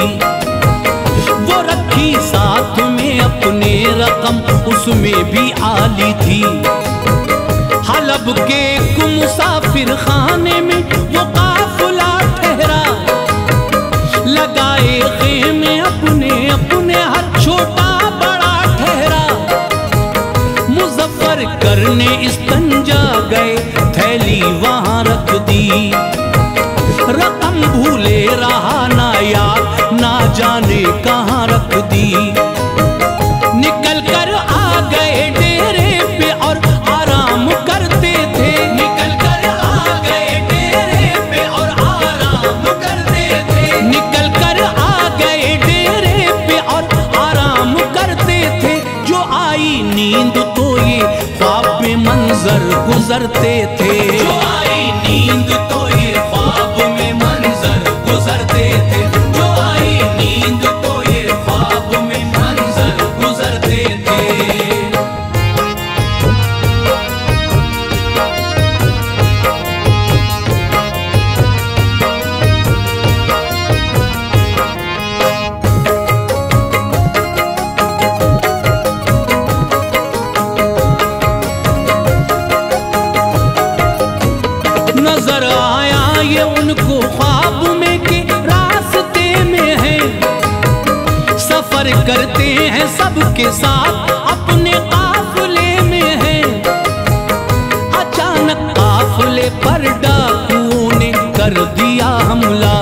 वो रखी साथ में अपने रकम उसमें भी आली थी। हलब के एक मुसाफिर खाने में वो काफिला ठहरा, लगाए खेमे अपने अपने हर छोटा बड़ा ठहरा। मुजफ्फर करने इस्तंजा गए, थैली वहां रख दी। रकम भूले रहा ना याद, ना जाने कहाँ रख दी। निकल कर आ गए डेरे पे और आराम करते थे, निकल कर आ गए डेरे पे और आराम करते थे, निकल कर आ गए डेरे पे और आराम करते थे। जो आई नींद तो ये ख्वाब में मंजर गुजरते थे, जो आई नींद तो ये ख्वाब में मंजर गुजरते थे, जो आई नींद तो ये ख्वाब में मंजर गुजरते थे। नजर आया ये उनको ख्वाब में कि रास्ते में है, सफर करते हैं सबके साथ अपने काफिले में है। अचानक काफिले पर डाकुओं ने कर दिया हमला,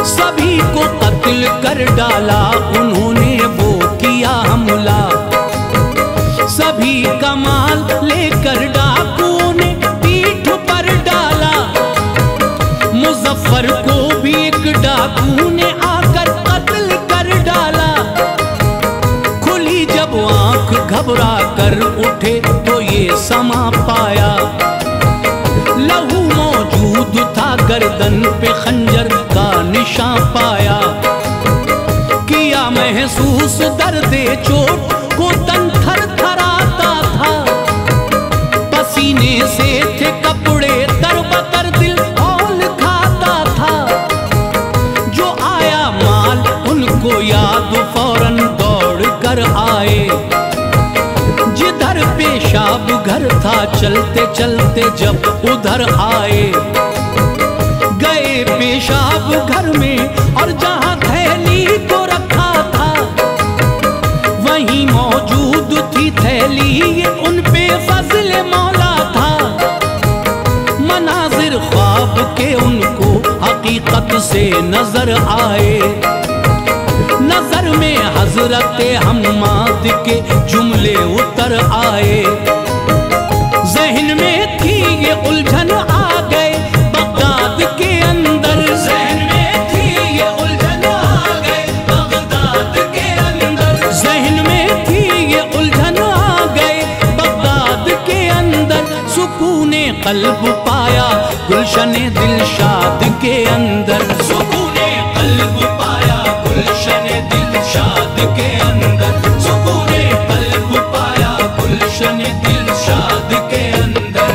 सभी को कत्ल कर डाला उन्होंने वो किया हमला। सभी का माल लेकर डाकुओं ने पीठ पर डाला, मुजफ्फर को भी एक डाकू ने आकर कत्ल कर डाला। खुली जब आंख घबरा कर उठे तो ये समा पाया, लहू मौजूद था गर्दन पे खंजर का निशान पाया। किया महसूस दर्द चोट को तन थर थराता था, पसीने से थे कपड़े तरबतर दिल हौल खाता था। जो आया माल उनको याद फौरन दौड़ कर आए, जिधर पेशाब घर था चलते चलते जब उधर आए। गए पेशाब घर में और जहां थैली को रखा था वहीं मौजूद थी थैली, ये उन पे फजल मौला था। मनाज़ मौत से नजर आए। नजर में हजरत हम्माद के जुमले उतर आए। जहन में थी ये उलझन आ गए बगदाद के अंदर। जहन में थी ये उलझन आ गए बगदाद के अंदर। जहन में थी ये उलझन आ गए बगदाद के अंदर। सुकूने कल्ब पाया गुलशने दिलशाद के अंदर। सुकूने कल्ब पाया गुलशने दिलशाद के अंदर। सुकूने कल्ब पाया गुलशने दिलशाद के अंदर।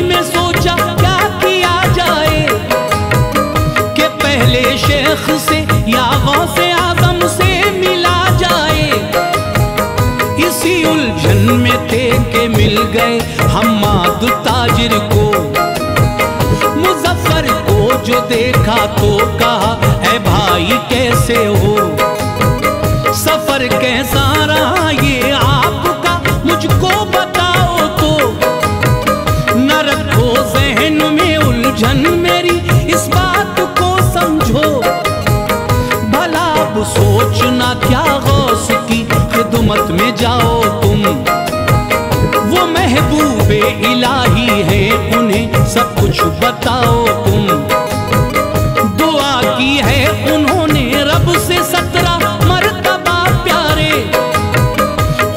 में सोचा क्या किया जाए कि पहले शेख से या गौसे आजम से मिला जाए। इसी उलझन में थे के मिल गए हम्माद ताजिर को। मुजफ्फर को जो देखा तो कहा ऐ भाई कैसे हो, सफर कैसा रहा ये आपका मुझको बताओ तो। न रखो जहन में उलझन मेरी इस बात को समझो। भला अब सोचना क्या गौस की खिदमत में जाओ तुम। वो महबूबे इलाही है उन्हें सब कुछ बताओ तुम। दुआ की है उन्होंने रब से 17 मर्तबा प्यारे।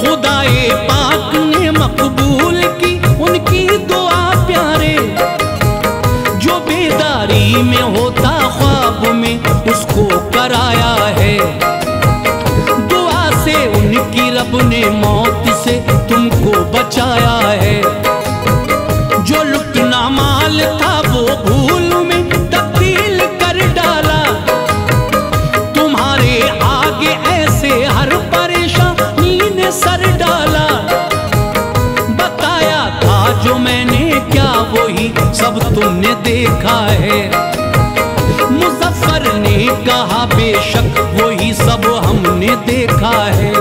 खुदाए पाक ने मकबूल की उनकी दुआ प्यारे। जो बेदारी में होता ख्वाब में उसको कराया है। दुआ से उनकी रब ने मौत से तुमको बचाया है। जो लुटना माल था वो भूल में तब्दील कर डाला। तुम्हारे आगे ऐसे हर परेशानी ने सर डाला। बताया था जो मैंने क्या वही सब तुमने देखा है। मुजफ्फर ने कहा बेशक वही सब हमने देखा है।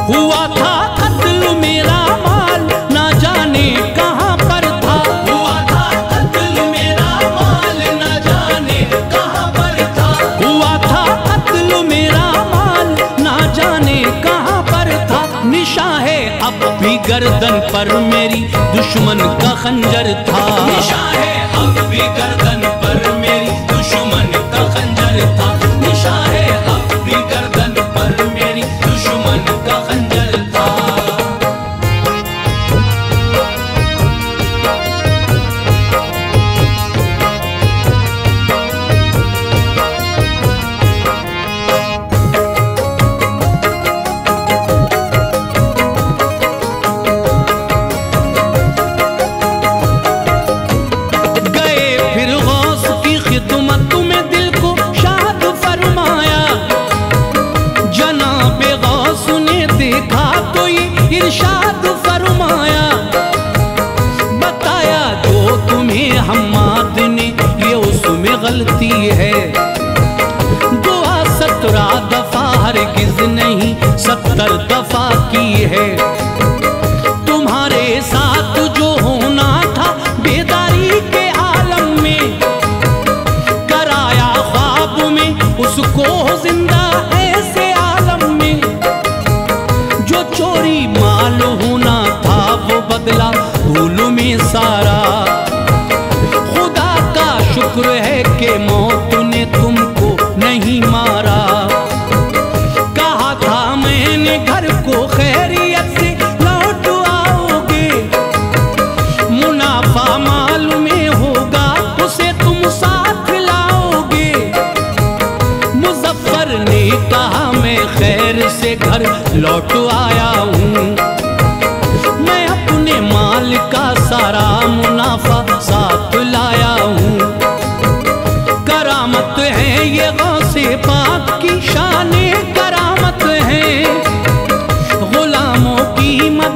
हुआ था कत्ल मेरा माल ना जाने कहां पर था। हुआ था कत्ल मेरा माल ना जाने कहां पर था। हुआ था कत्ल मेरा माल ना जाने कहां पर था। निशा है अब भी गर्दन पर मेरी दुश्मन का खंजर था। निशा है अब भी गर्दन पर मेरी दुश्मन का खंजर था। निशा है अब भी गर्दन पर मेरी दुश्मन का खंजर था। इरशाद फरमाया बताया जो तुम्हें हम्माद ने ये उसमें गलती है। दुआ 17 दफा हरगिज नहीं 70 दफा की है। तुम्हारे साथ जो होना था बेदारी के आलम में कराया ख्वाब में उसको जिंदा ऐसे आलम में। जो चोरी माल होना था वो बदला भूल में सारा। खुदा का शुक्र है कि मौत ने तुमको नहीं मारा। कहा था मैंने घर को खैरियत से लौट आओगे। मुनाफा माल में होगा उसे तुम साथ लाओगे। मुजफ्फर ने कहा मैं खैर से घर लौट आया हूँ। मैं अपने माल का सारा मुनाफा साथ लाया हूँ।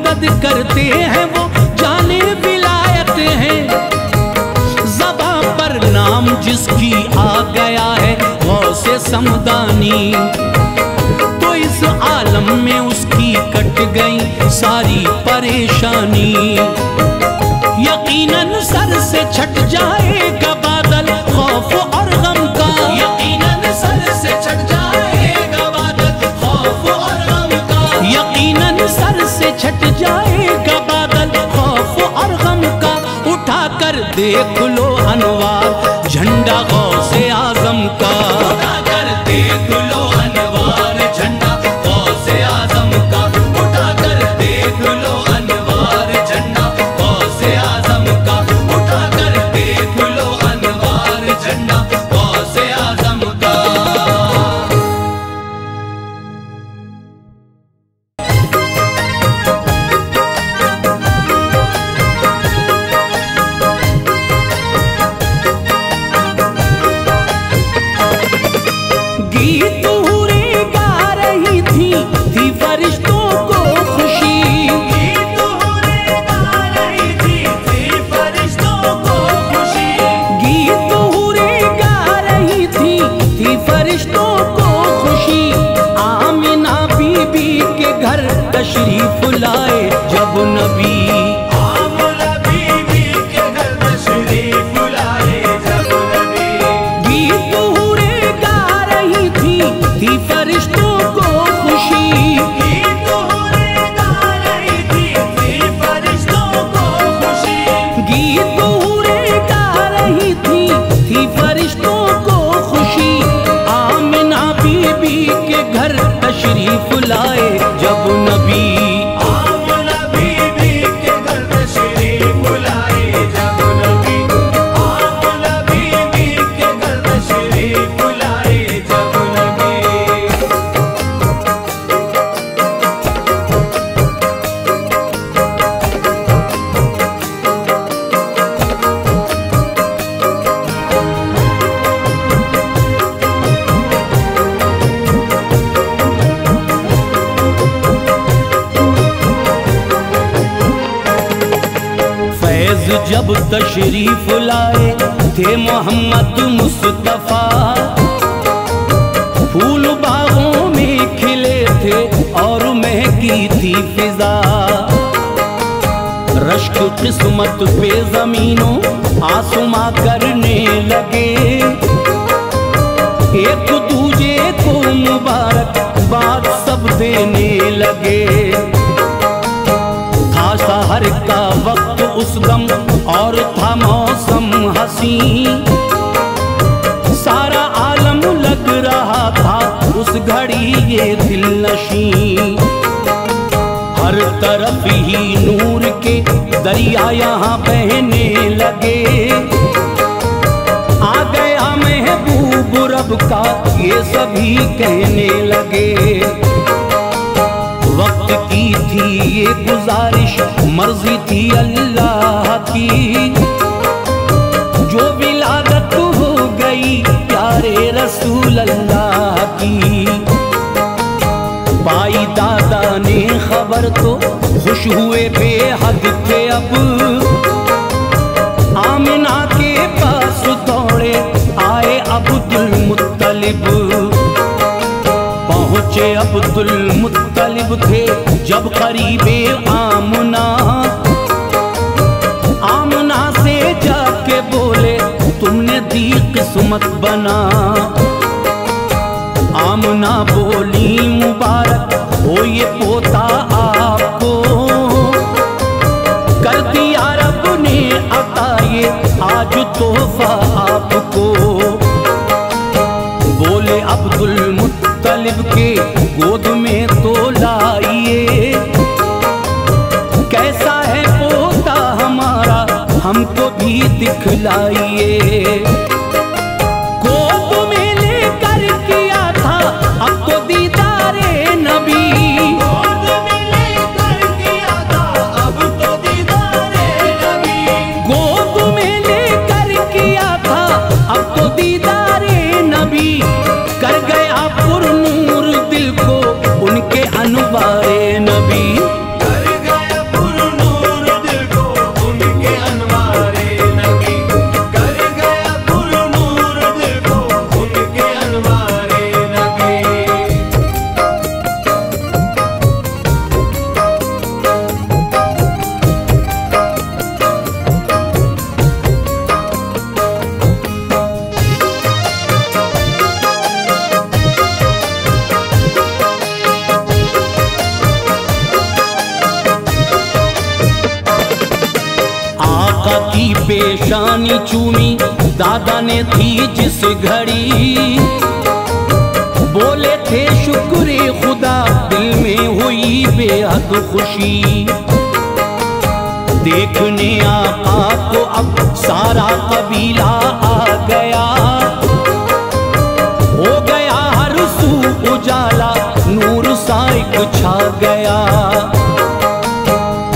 मदद करते हैं वो जाने विलायत हैं। ज़बां पर नाम जिसकी आ गया है गौसे समदानी, तो इस आलम में उसकी कट गई सारी परेशानी। यकीनन सर से छट जाएगा बादल खौफ और गम का, यकीनन सर से छट जाएगा बादल खौफ और गम का, यकीनन सर से छट जाएगा बादल खौफ और गम का। उठाकर देख लो अनवार झंडा गौसे आजम का, उठाकर देख लो अनवार झंडा गौसे आजम का, उठाकर देख लो अनवार झंडा गौसे आजम का, उठाकर देख लो अनवार झंडा गौसे आजम का। गीत हूरे गा रही थी फरिश्तों को खुशी, गीत हूरे गा रही थी फरिश्तों को खुशी, गीत हूरे गा रही थी फरिश्तों को खुशी। आमिना बीबी के घर तशरीफ लाए जब नबी, आमिना बीबी के घर तशरीफ लाए जब नबी, गीत हूरे गा रही थी फरिश्तों को खुशी, गीत हूरे गा रही थी फरिश्तों को खुशी, गीत हूरे गा रही थी फरिश्तों को खुशी। आमिना बीबी के घर तशरीफ लाए जब नबी, आमिना बीबी के घर तशरीफ लाए जब नबी, आमिना बीबी के घर तशरीफ लाए जब नबी। फैज जब तशरीफ लाए थे मोहम्मद मुस्तफा, फूल बागों में खिले थे और महकी थी फिजा। रश्क किस्मत पे जमीनों आसमां करने लगे, एक दूजे को मुबारकबाद सब देने लगे। था सहर का वक्त उस दम और था मौसम हसी, सारा आलम लग रहा था उस घड़ी ये दिलनशी। हर तरफ ही नूर के दरिया यहाँ बहने लगे, आ गया महबूब रब का ये सभी कहने लगे। वक्त की थी ये गुजारिश मर्जी थी अल्लाह की, जो विलादत हो गई प्यारे रसूल अल्लाह की। पाई दादा ने खबर तो खुश हुए बेहद थे अब, आमिना के पास दौड़े आए अब्दुल मुत्तलिब। पहुँचे अब्दुल मुत्तलिब थे जब करीबे आमना, आमना से जाके बोले तुमने दी किस्मत बना। आमना बोली मुबारक हो ये पोता आपको, कर दिया रब ने अता ये आज तोहफा आपको। बोले अब्दुल मुत्तलिब के गोद में तो लाइए, कैसा है पोता हमारा हमको भी दिखलाइए। गोद में लेकर किया था अब तो दीदारे नबी, गोद में लेकर किया था अब तो दीदारे नबी, गोद में लेकर किया था अब तो दीदारे नबी। कर गया पुरनूर दिल को उनके अनवारे नबी, कर गया पेशानी चूमी दादा ने थी जिस घड़ी, बोले थे शुक्र खुदा, दिल में हुई बेहद खुशी। देखने आका को अब सारा कबीला आ गया, हो गया हर सू उजाला, नूर साइक छा गया।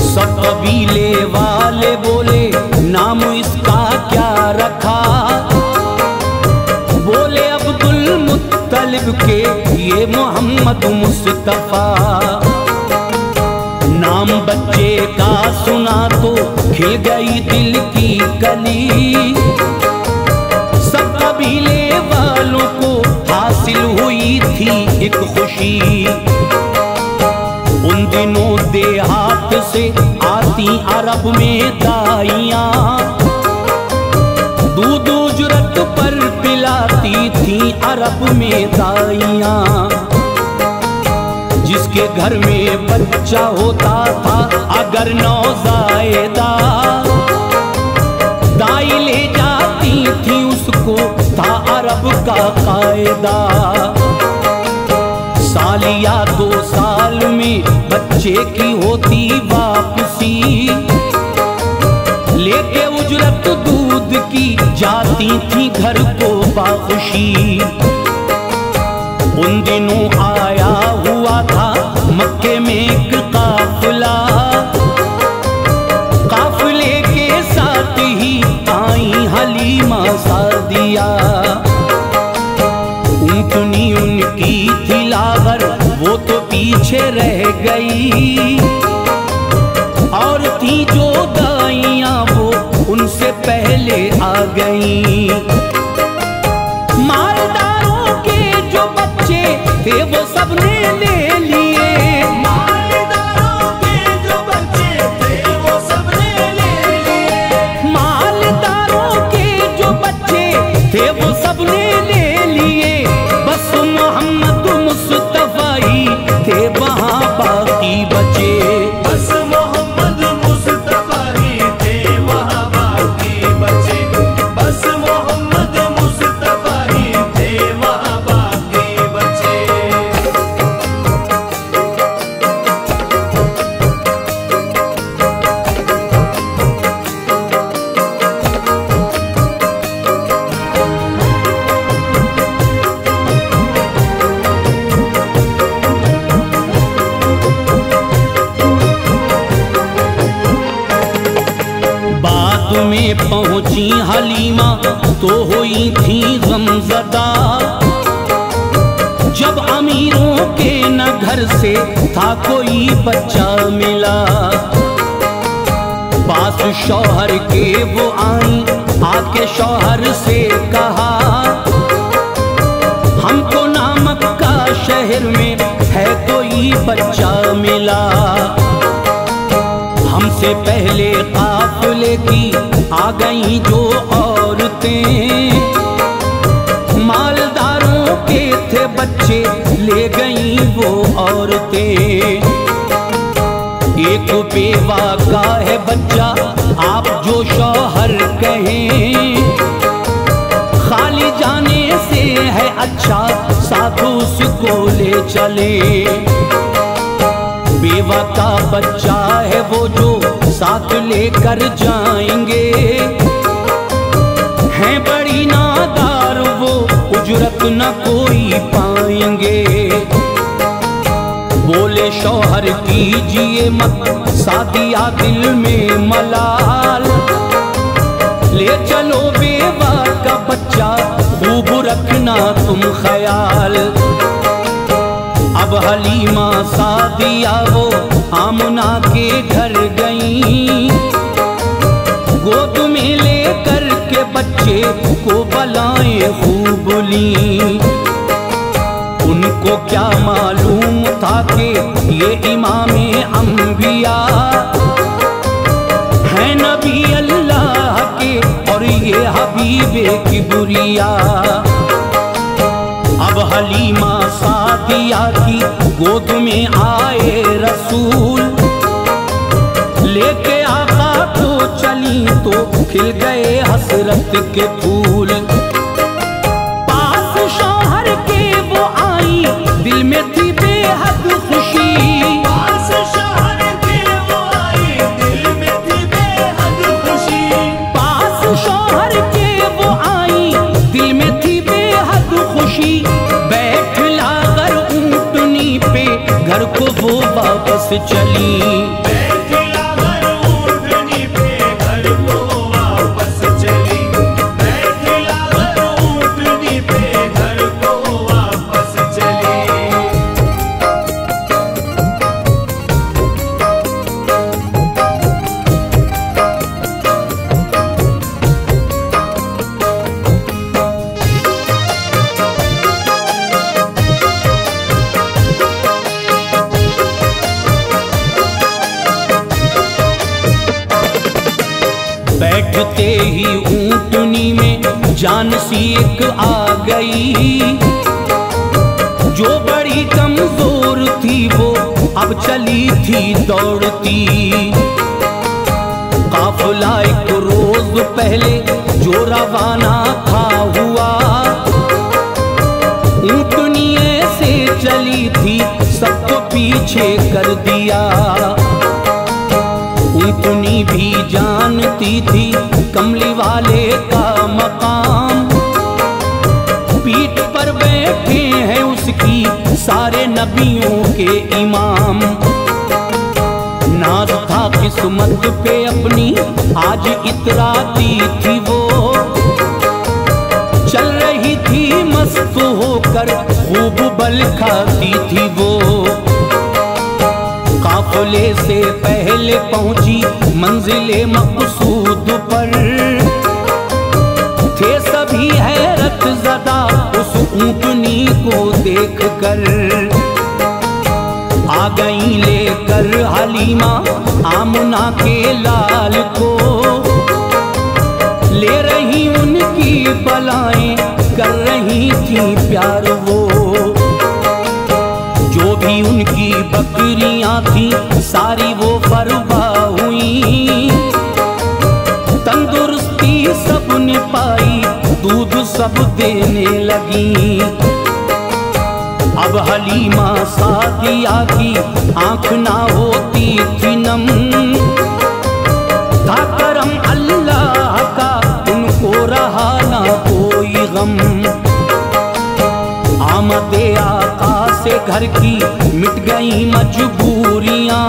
सब कबीले वाले बोले नाम इसका क्या रखा, बोले अब्दुल मुत्तलिब के ये मोहम्मद मुस्तफा। नाम बच्चे का सुना तो खिल गई दिल की कली, सब कबीले वालों को हासिल हुई थी एक खुशी। उन दिनों देहात से आती अरब में दाइयां, दूध उजरत पर पिलाती थी अरब में दाइयां। जिसके घर में बच्चा होता था अगर नौज़ायदा, दाई ले जाती थी उसको, था अरब का कायदा। साल या 2 साल में बच्चे की होती वापसी, लेके उजरत दूध की जाती थी घर को बाखुशी। उन दिनों आया हुआ था मक्के में एक काफिला, काफिले के साथ ही आई हलीमा सादिया। ऊँटनी उनकी थी लागर, वो तो पीछे रह गई, और थी जो दाइयां वो उनसे पहले आ गई। मालदारों के जो बच्चे थे वो सबने ले लिए, मालदारों के जो बच्चे थे वो सबने ले लिए, मालदारों के जो बच्चे थे वो सबने ले लिए। बस मोहम्मद मुस्तफा ही थे वहाँ बाकी बचे, बस मोहम्मद मुस्तफा ही थे वहाँ बाकी बचे, बस मोहम्मद मुस्तफा ही थे वहाँ बाकी बचे। में पहुंची हलीमा तो हुई थी गमज़दा, जब अमीरों के न घर से था कोई बच्चा मिला। पास शौहर के वो आई, आके शौहर से कहा, हमको ना मक्का शहर में है कोई बच्चा मिला। हमसे पहले काफिले की आ गई जो औरतें, मालदारों के थे बच्चे ले गई वो औरतें। एक बेवा का है बच्चा आप जो शौहर कहें, खाली जाने से है अच्छा साथ उसको ले चले। बेवा का बच्चा है वो जो साथ लेकर जाएंगे, हैं बड़ी नादार वो उजरत न कोई पाएंगे। बोले शौहर कीजिए मत सादिया दिल में मलाल, ले चलो बेवा का बच्चा खूब रखना तुम ख्याल। अब हलीमा सादिया वो आमना के घर गई, गोद में लेकर के बच्चे को बलाएं खूब ली। उनको क्या मालूम था कि ये इमामे अंबिया है नबी अल्लाह के और ये हबीबे किबरिया। अब हलीमा सादिया की गोद में आए रसूल, लेके आका को चली तो खिल गए हसरत के फूल। पास शौहर के वो आई, दिल में थी बेहद खुशी। पास शौहर के वो आई, दिल में थी बेहद खुशी। पास शौहर के वो आई, दिल में थी बेहद खुशी। बैठ लाकर ऊँटनी पे घर को वो वापस चली। बैठ लाकर ऊँटनी पे घर को वापस चली। बैठ लाकर ऊँटनी पे घर को वापस चली। बैठते ही ऊँटनी में जान सी एक आ गई। जो बड़ी कमजोर थी वो अब चली थी दौड़ती। काफिला एक रोज पहले जो रवाना था हुआ, ऊँटनी ऐसे चली थी सबको पीछे कर दिया। ऊँटनी भी जानती थी कमली वाले का मकाम। पीठ पर बैठे हैं उसकी सारे नबियों के इमाम। नाज था किस्मत पे अपनी आज इतराती थी वो। चल रही थी मस्त होकर खूब बल खाती थी वो। काफिले से पहले पहुंची मंजिले मकसूद पर। थे सभी हैरत ज़दा उस ऊँटनी को देख कर। आ गई लेकर हलीमा आमना के लाल को। ले रही उनकी बलाएं, कर रही थी प्यार वो। जो भी उनकी बकरियां थी सारी वो फरवा हुई। तंदुरुस्ती सबने पाई, दूध सब देने लगी। अब हलीमा सादिया की आंख ना होती थी नम। था करम अल्लाह का, उनको रहा ना कोई गम। आमदे आका से घर की मिट गई मजबूरियां।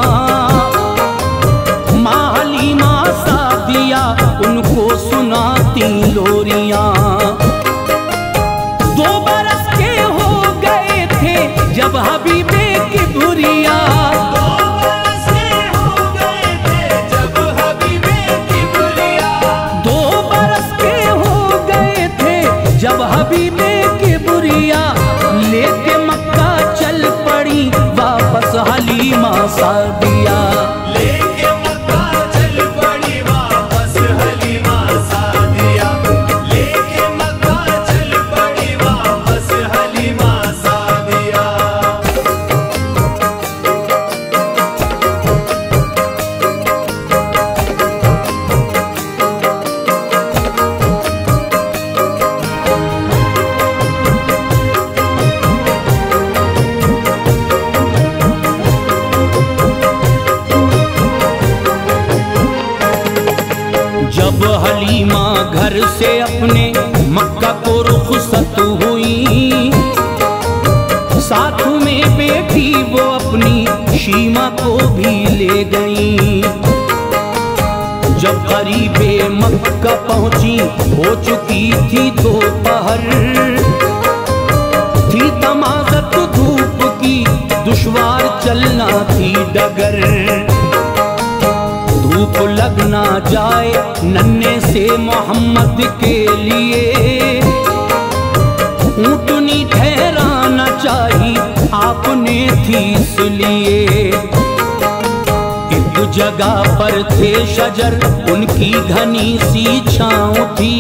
माँ हलीमा सादिया उनको सुनाती लोरियां। 2 बरस के हो गए थे जब हबीबे की बुरिया। 2 बरस के हो गए थे जब हबीबे की बुरिया। 2 बरस के हो गए थे जब हबीबे की बुरिया। लेके मक्का चल पड़ी वापस हलीमा सादिया। लेके मक्का चल पड़ी वापस हलीमा सादिया। लेके मक्का चल पड़ी वापस हलीमा सादिया। जब हलीमा घर से अपने मक्का को रुखसत हुई। साथ में बेटी वो अपनी शीमा को भी ले गई। जब करीबे मक्का पहुंची हो चुकी थी दोपहर। थी तमाज़त धूप की, दुश्वार चलना थी डगर। धूप लग ना जाए नन्हे से मोहम्मद के लिए। ऊँटनी ठहराना चाहिए आपने थी इसलिए। एक जगह पर थे शजर, उनकी घनी सी छाँव थी।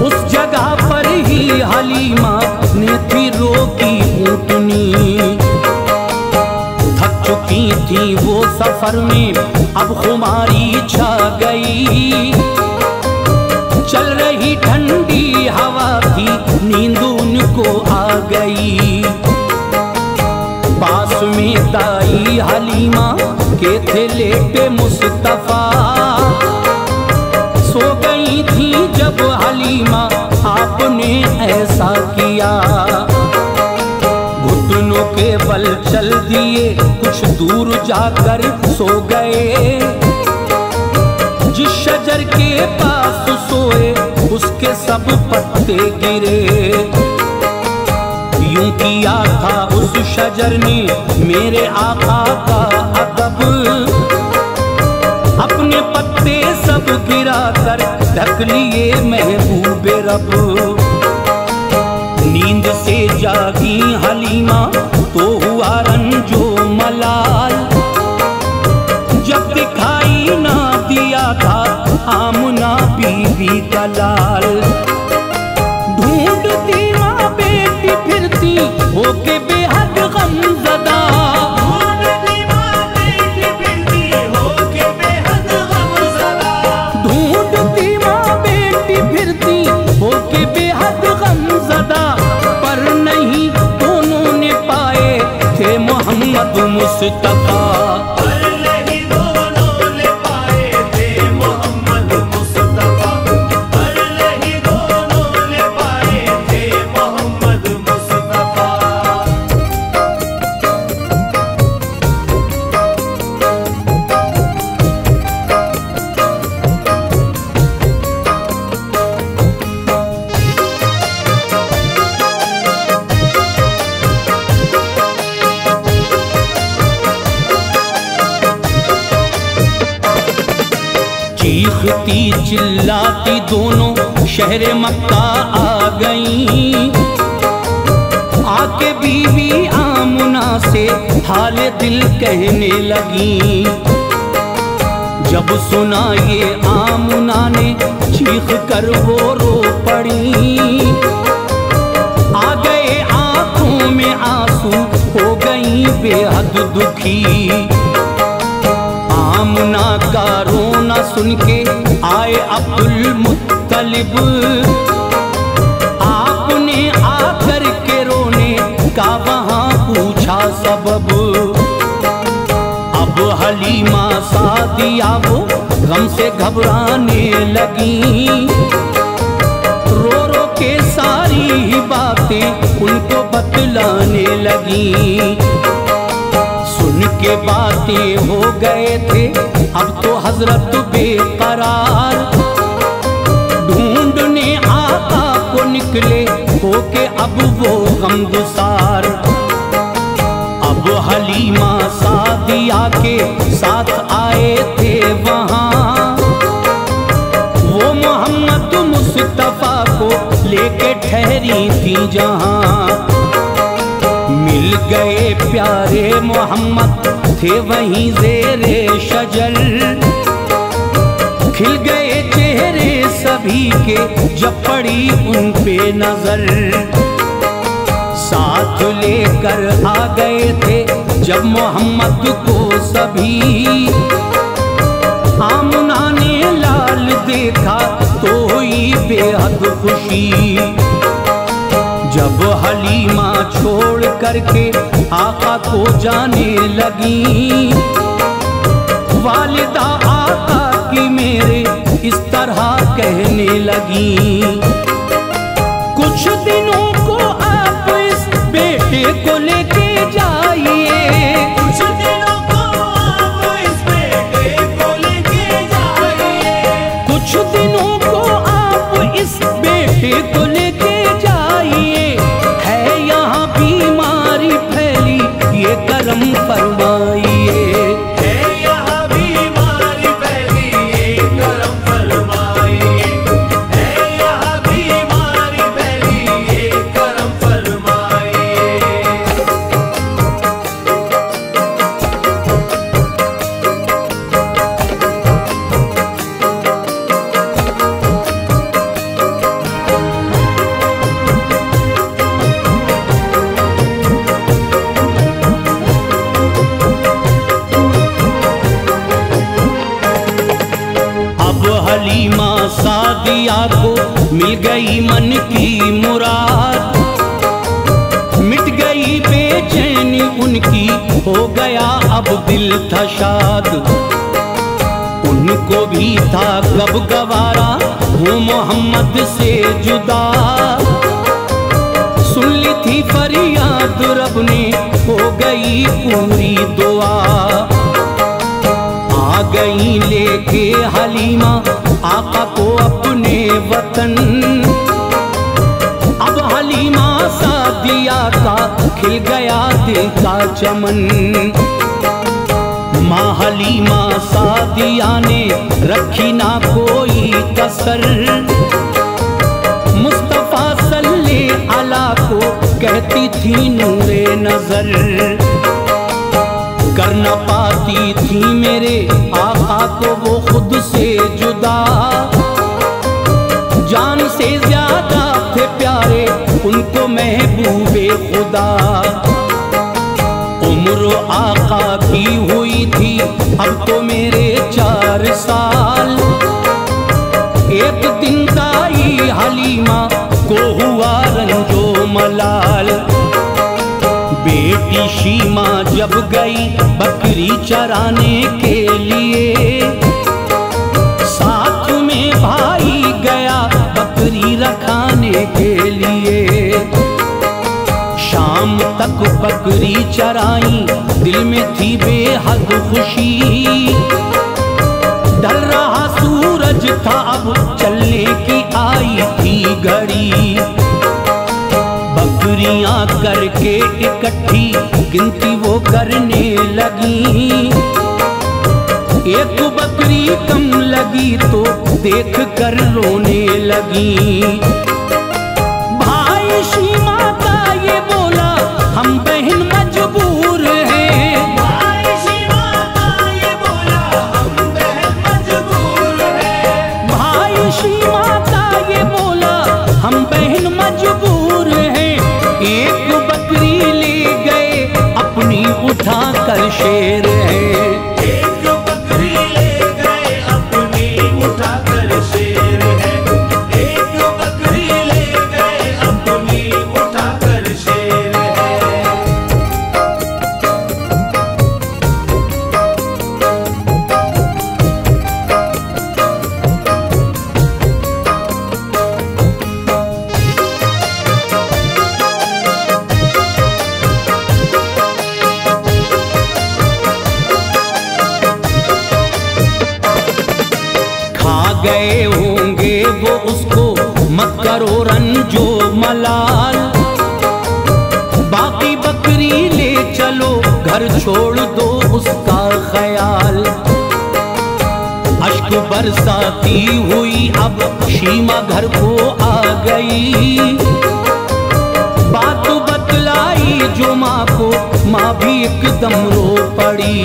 उस जगह पर ही हलीमा ने थी रोकी ऊँटनी। थक चुकी थी वो सफर में अब खुमारी छा गई। चल रही ठंडी हवा थी, नींद उनको आ गई। पास में दाई हलीमा के थे लेटे मुस्तफा। सो गई थी जब हलीमा आपने ऐसा किया। घुटनों के बल चल दिए, कुछ दूर जाकर सो गए। जिस शजर के पास सोए उसके सब पत्ते गिरे। यूं किया था उस शजर ने मेरे आका का अदब। अपने पत्ते सब गिरा कर ढक लिए महबूबे रब। नींद से जागी हलीमा तो हुआ रंजो मलाल। जब दिखाई ना दिया था आमना बीबी का लाल। ढूंढती माँ बेटी फिरती होके बेहद गमज़दा। ढूंढती माँ बेटी फिरती होके बेहद गमज़दा। ढूंढती माँ बेटी फिरती होके बेहद गमज़दा। पर नहीं दोनों ने पाए थे मोहम्मद मुस्तफा। चीखती चिल्लाती दोनों शहर मक्का आ गईं। आके बीवी आमुना से हाल दिल कहने लगी। जब सुना ये आमुना ने चीख कर वो रो पड़ी। आ गए आंखों में आंसू, हो गई बेहद दुखी। आमुना का रोना सुन के आए अब्दुल मुत्तलिब। आपने आकर के रोने का वहाँ पूछा सबब। अब हलीमा सादिया वो गम से घबराने लगी। रो रो के सारी ही बातें उनको बतलाने लगी। सुन के बातें हो गए थे अब तो हजरत बेकरार। ढूंढने आका को निकले होके अब वो गमगुसार। अब हलीमा सादिया के साथ आए थे वहाँ। वो मोहम्मद मुस्तफा को लेके ठहरी थी जहाँ। मिल गए प्यारे मोहम्मद थे वहीं ज़ेरे शजर। खिल गए चेहरे सभी के जब पड़ी उन पे नजर। साथ लेकर आ गए थे जब मोहम्मद को सभी। आमुना ने लाल देखा तो हुई बेहद खुशी। जब हलीमा छोड़ करके आका को जाने लगी। वालिदा आका की मेरे इस तरह कहने लगी। कुछ दिनों को आप इस बेटे को लेके जाइए। कुछ दिनों को आप इस बेटे को लेके जाइए। कुछ दिनों को आप इस बेटे को लेके करम फरमाइए। है यहाँ बीमारी फैली ये करम फरमाइए। है यहाँ बीमारी फैली ये करम फरमाइए। हलीमा सादिया को मिल गई मन की मुराद, मिट गई बेचैनी उनकी, हो गया अब दिल था शाद। उनको भी था कब गवारा वो मोहम्मद से जुदा, सुन ली थी फरियाद रब ने, हो गई पूरी दुआ। आ गई लेके हलीमा आका को अपने वतन, अब हलीमा सादिया का खिल गया दिल का चमन। माँ हलीमा सादिया ने रखी ना कोई कसर, मुस्तफा सल्ले अला को कहती थी नूरे नजर। कर न पाती थी मेरे आका को वो खुद से जुदा, जान से ज्यादा थे प्यारे उनको महबूबे खुदा। उम्र आका की हुई थी अब तो मेरे 4 साल, एक दिन दाई हलीमा को हुआ रंजो मलाल। बेटी शीमा जब गई बकरी चराने के लिए, साथ में भाई गया बकरी रखाने के लिए। शाम तक बकरी चराई दिल में थी बेहद खुशी, ढल रहा सूरज था अब चलने की आई थी घड़ी। बकरियां करके इकट्ठी गिनती वो करने लगी, एक बकरी कम लगी तो देख कर रोने लगी। भाई शीमा का ये बोला हम बहन मजबूर हैं, भाई शीमा का ये बोला हम बहन मजबूर हैं। भाई शीमा का ये बोला हम बहन मजबूर हैं। एक बकरी ले गए अपनी उठा कर शेर है, एक बकरी ले गए अपनी उठा कर शेर है, एक बकरी ले गए अपनी उठा कर शेर है। गए होंगे वो उसको मत करो रंजो मलाल, बाकी बकरी ले चलो घर छोड़ दो उसका ख्याल। अश्क बरसाती हुई अब शीमा घर को आ गई, बात बतलाई जो माँ को, माँ भी एकदम रो पड़ी।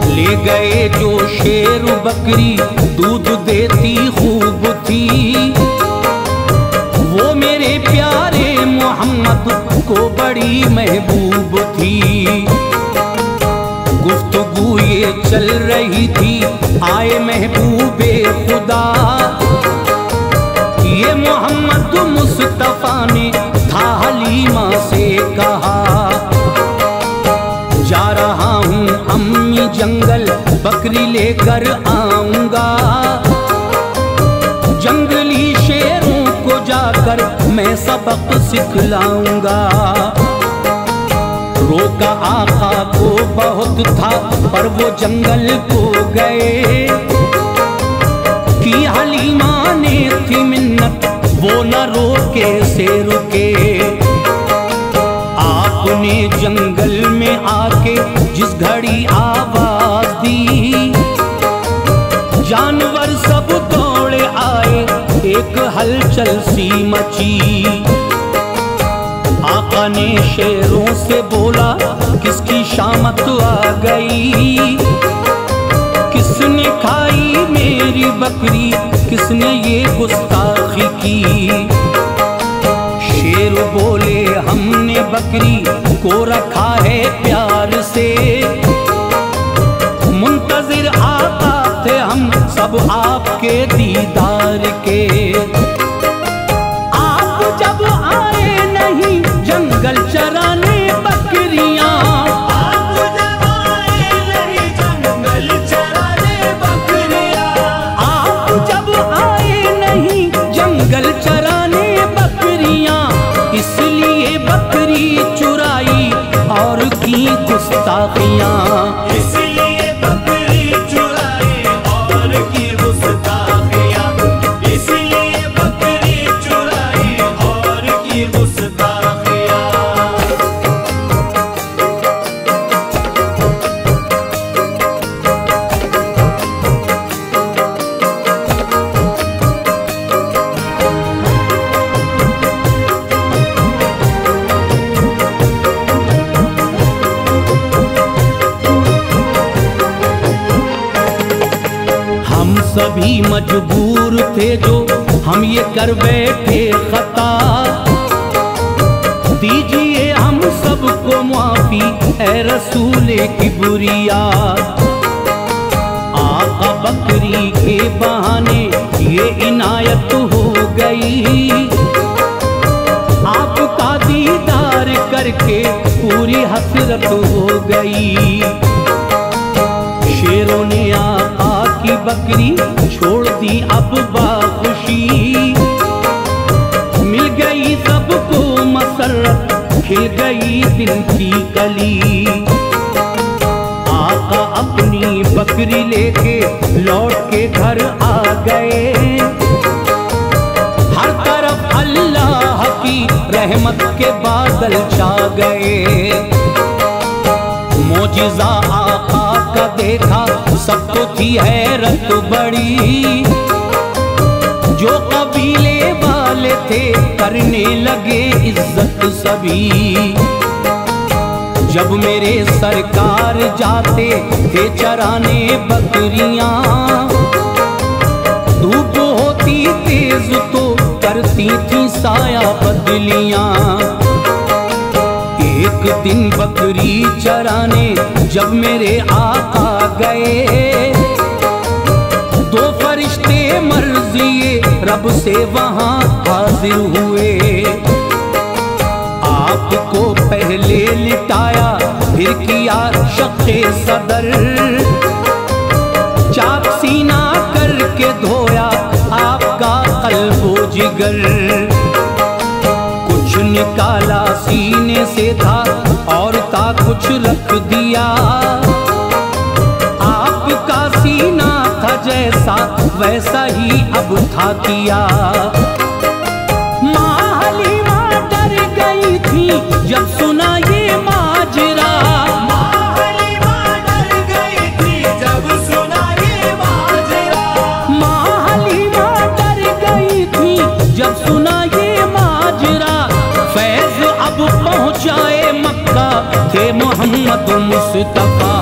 ले गए जो शेर बकरी दूध देती खूब थी, वो मेरे प्यारे मोहम्मद को बड़ी महबूब थी। गुफ्तगू ये चल रही थी आए महबूबे खुदा, ये मोहम्मद मुस्तफा ने था हलीमा से कहा। जा रहा हूँ अम्मी जंगल बकरी लेकर आऊंगा, जंगली शेरों को जाकर मैं सबक सिखलाऊंगा। रोका आका को बहुत था पर वो जंगल को गए, कि हलीमा ने थी मिन्नत वो न रोके से रुके। आपने जंगल में आके जिस घड़ी आवाज दी, जानवर सब दौड़े आए एक हलचल सी मची। आका ने शेरों से बोला किसकी शामत आ गई, किसने खाई मेरी बकरी, किसने ये गुस्ताखी की। शेर बोले हमने बकरी को रखा है प्यार से, मुंतजिर आका थे हम सब अब आपके दीदार के। आप जब आए नहीं जंगल चराने बकरियां, आप जब आए नहीं जंगल चराने बकरियां, आप जब आए नहीं जंगल चराने बकरियां, इसलिए बकरी चुराई और की गुस्ताखियां। इसलिए बकरी चुराई और की गुस्ताखियां, इसलिए बकरी चुराई और की गुस्ताखियां। हम सभी मजबूर थे जो हम ये कर बैठे खता, दीजिए हम सबको माफी ए रसूले किबरिया। आका बकरी के बहाने ये इनायत हो गई, आपका दीदार करके पूरी हसरत हो गई। शेरों ने आका की बकरी छोड़ दी अब बाखुशी, मिल गई सबको मसरत, खिल गई दिन की कली। आका अपनी बकरी लेके लौट के घर आ गए, हर तरफ अल्लाह की रहमत के बादल छा गए। मोजिज़ा आका का देखा सबको थी हैरत बड़ी, जो कबीले वाले थे करने लगे इज्जत सभी। जब मेरे सरकार जाते थे चराने बकरियां, धूप होती तेज तो करती थी साया बदलियां। एक दिन बकरी चराने जब मेरे आका गए, दो फरिश्ते मर्ज़िए रब से वहां हाजिर हुए। आपको पहले लिटाया फिर किया शक़े सदर, चाक सीना करके धोया आपका क़ल्बो जिगर। कुछ निकाला सीने से था और था कुछ रख दिया, आपका सीना था जैसा वैसा ही अब था किया। माँ हलीमा डर गई थी जब सुना ये माजरा, माँ हलीमा डर गई थी जब सुना ये माजरा, माँ हलीमा डर गई थी जब सुना ये माजरा। फैज़ अब पहुँचाए मक्का थे मोहम्मद मुस्तफ़ा,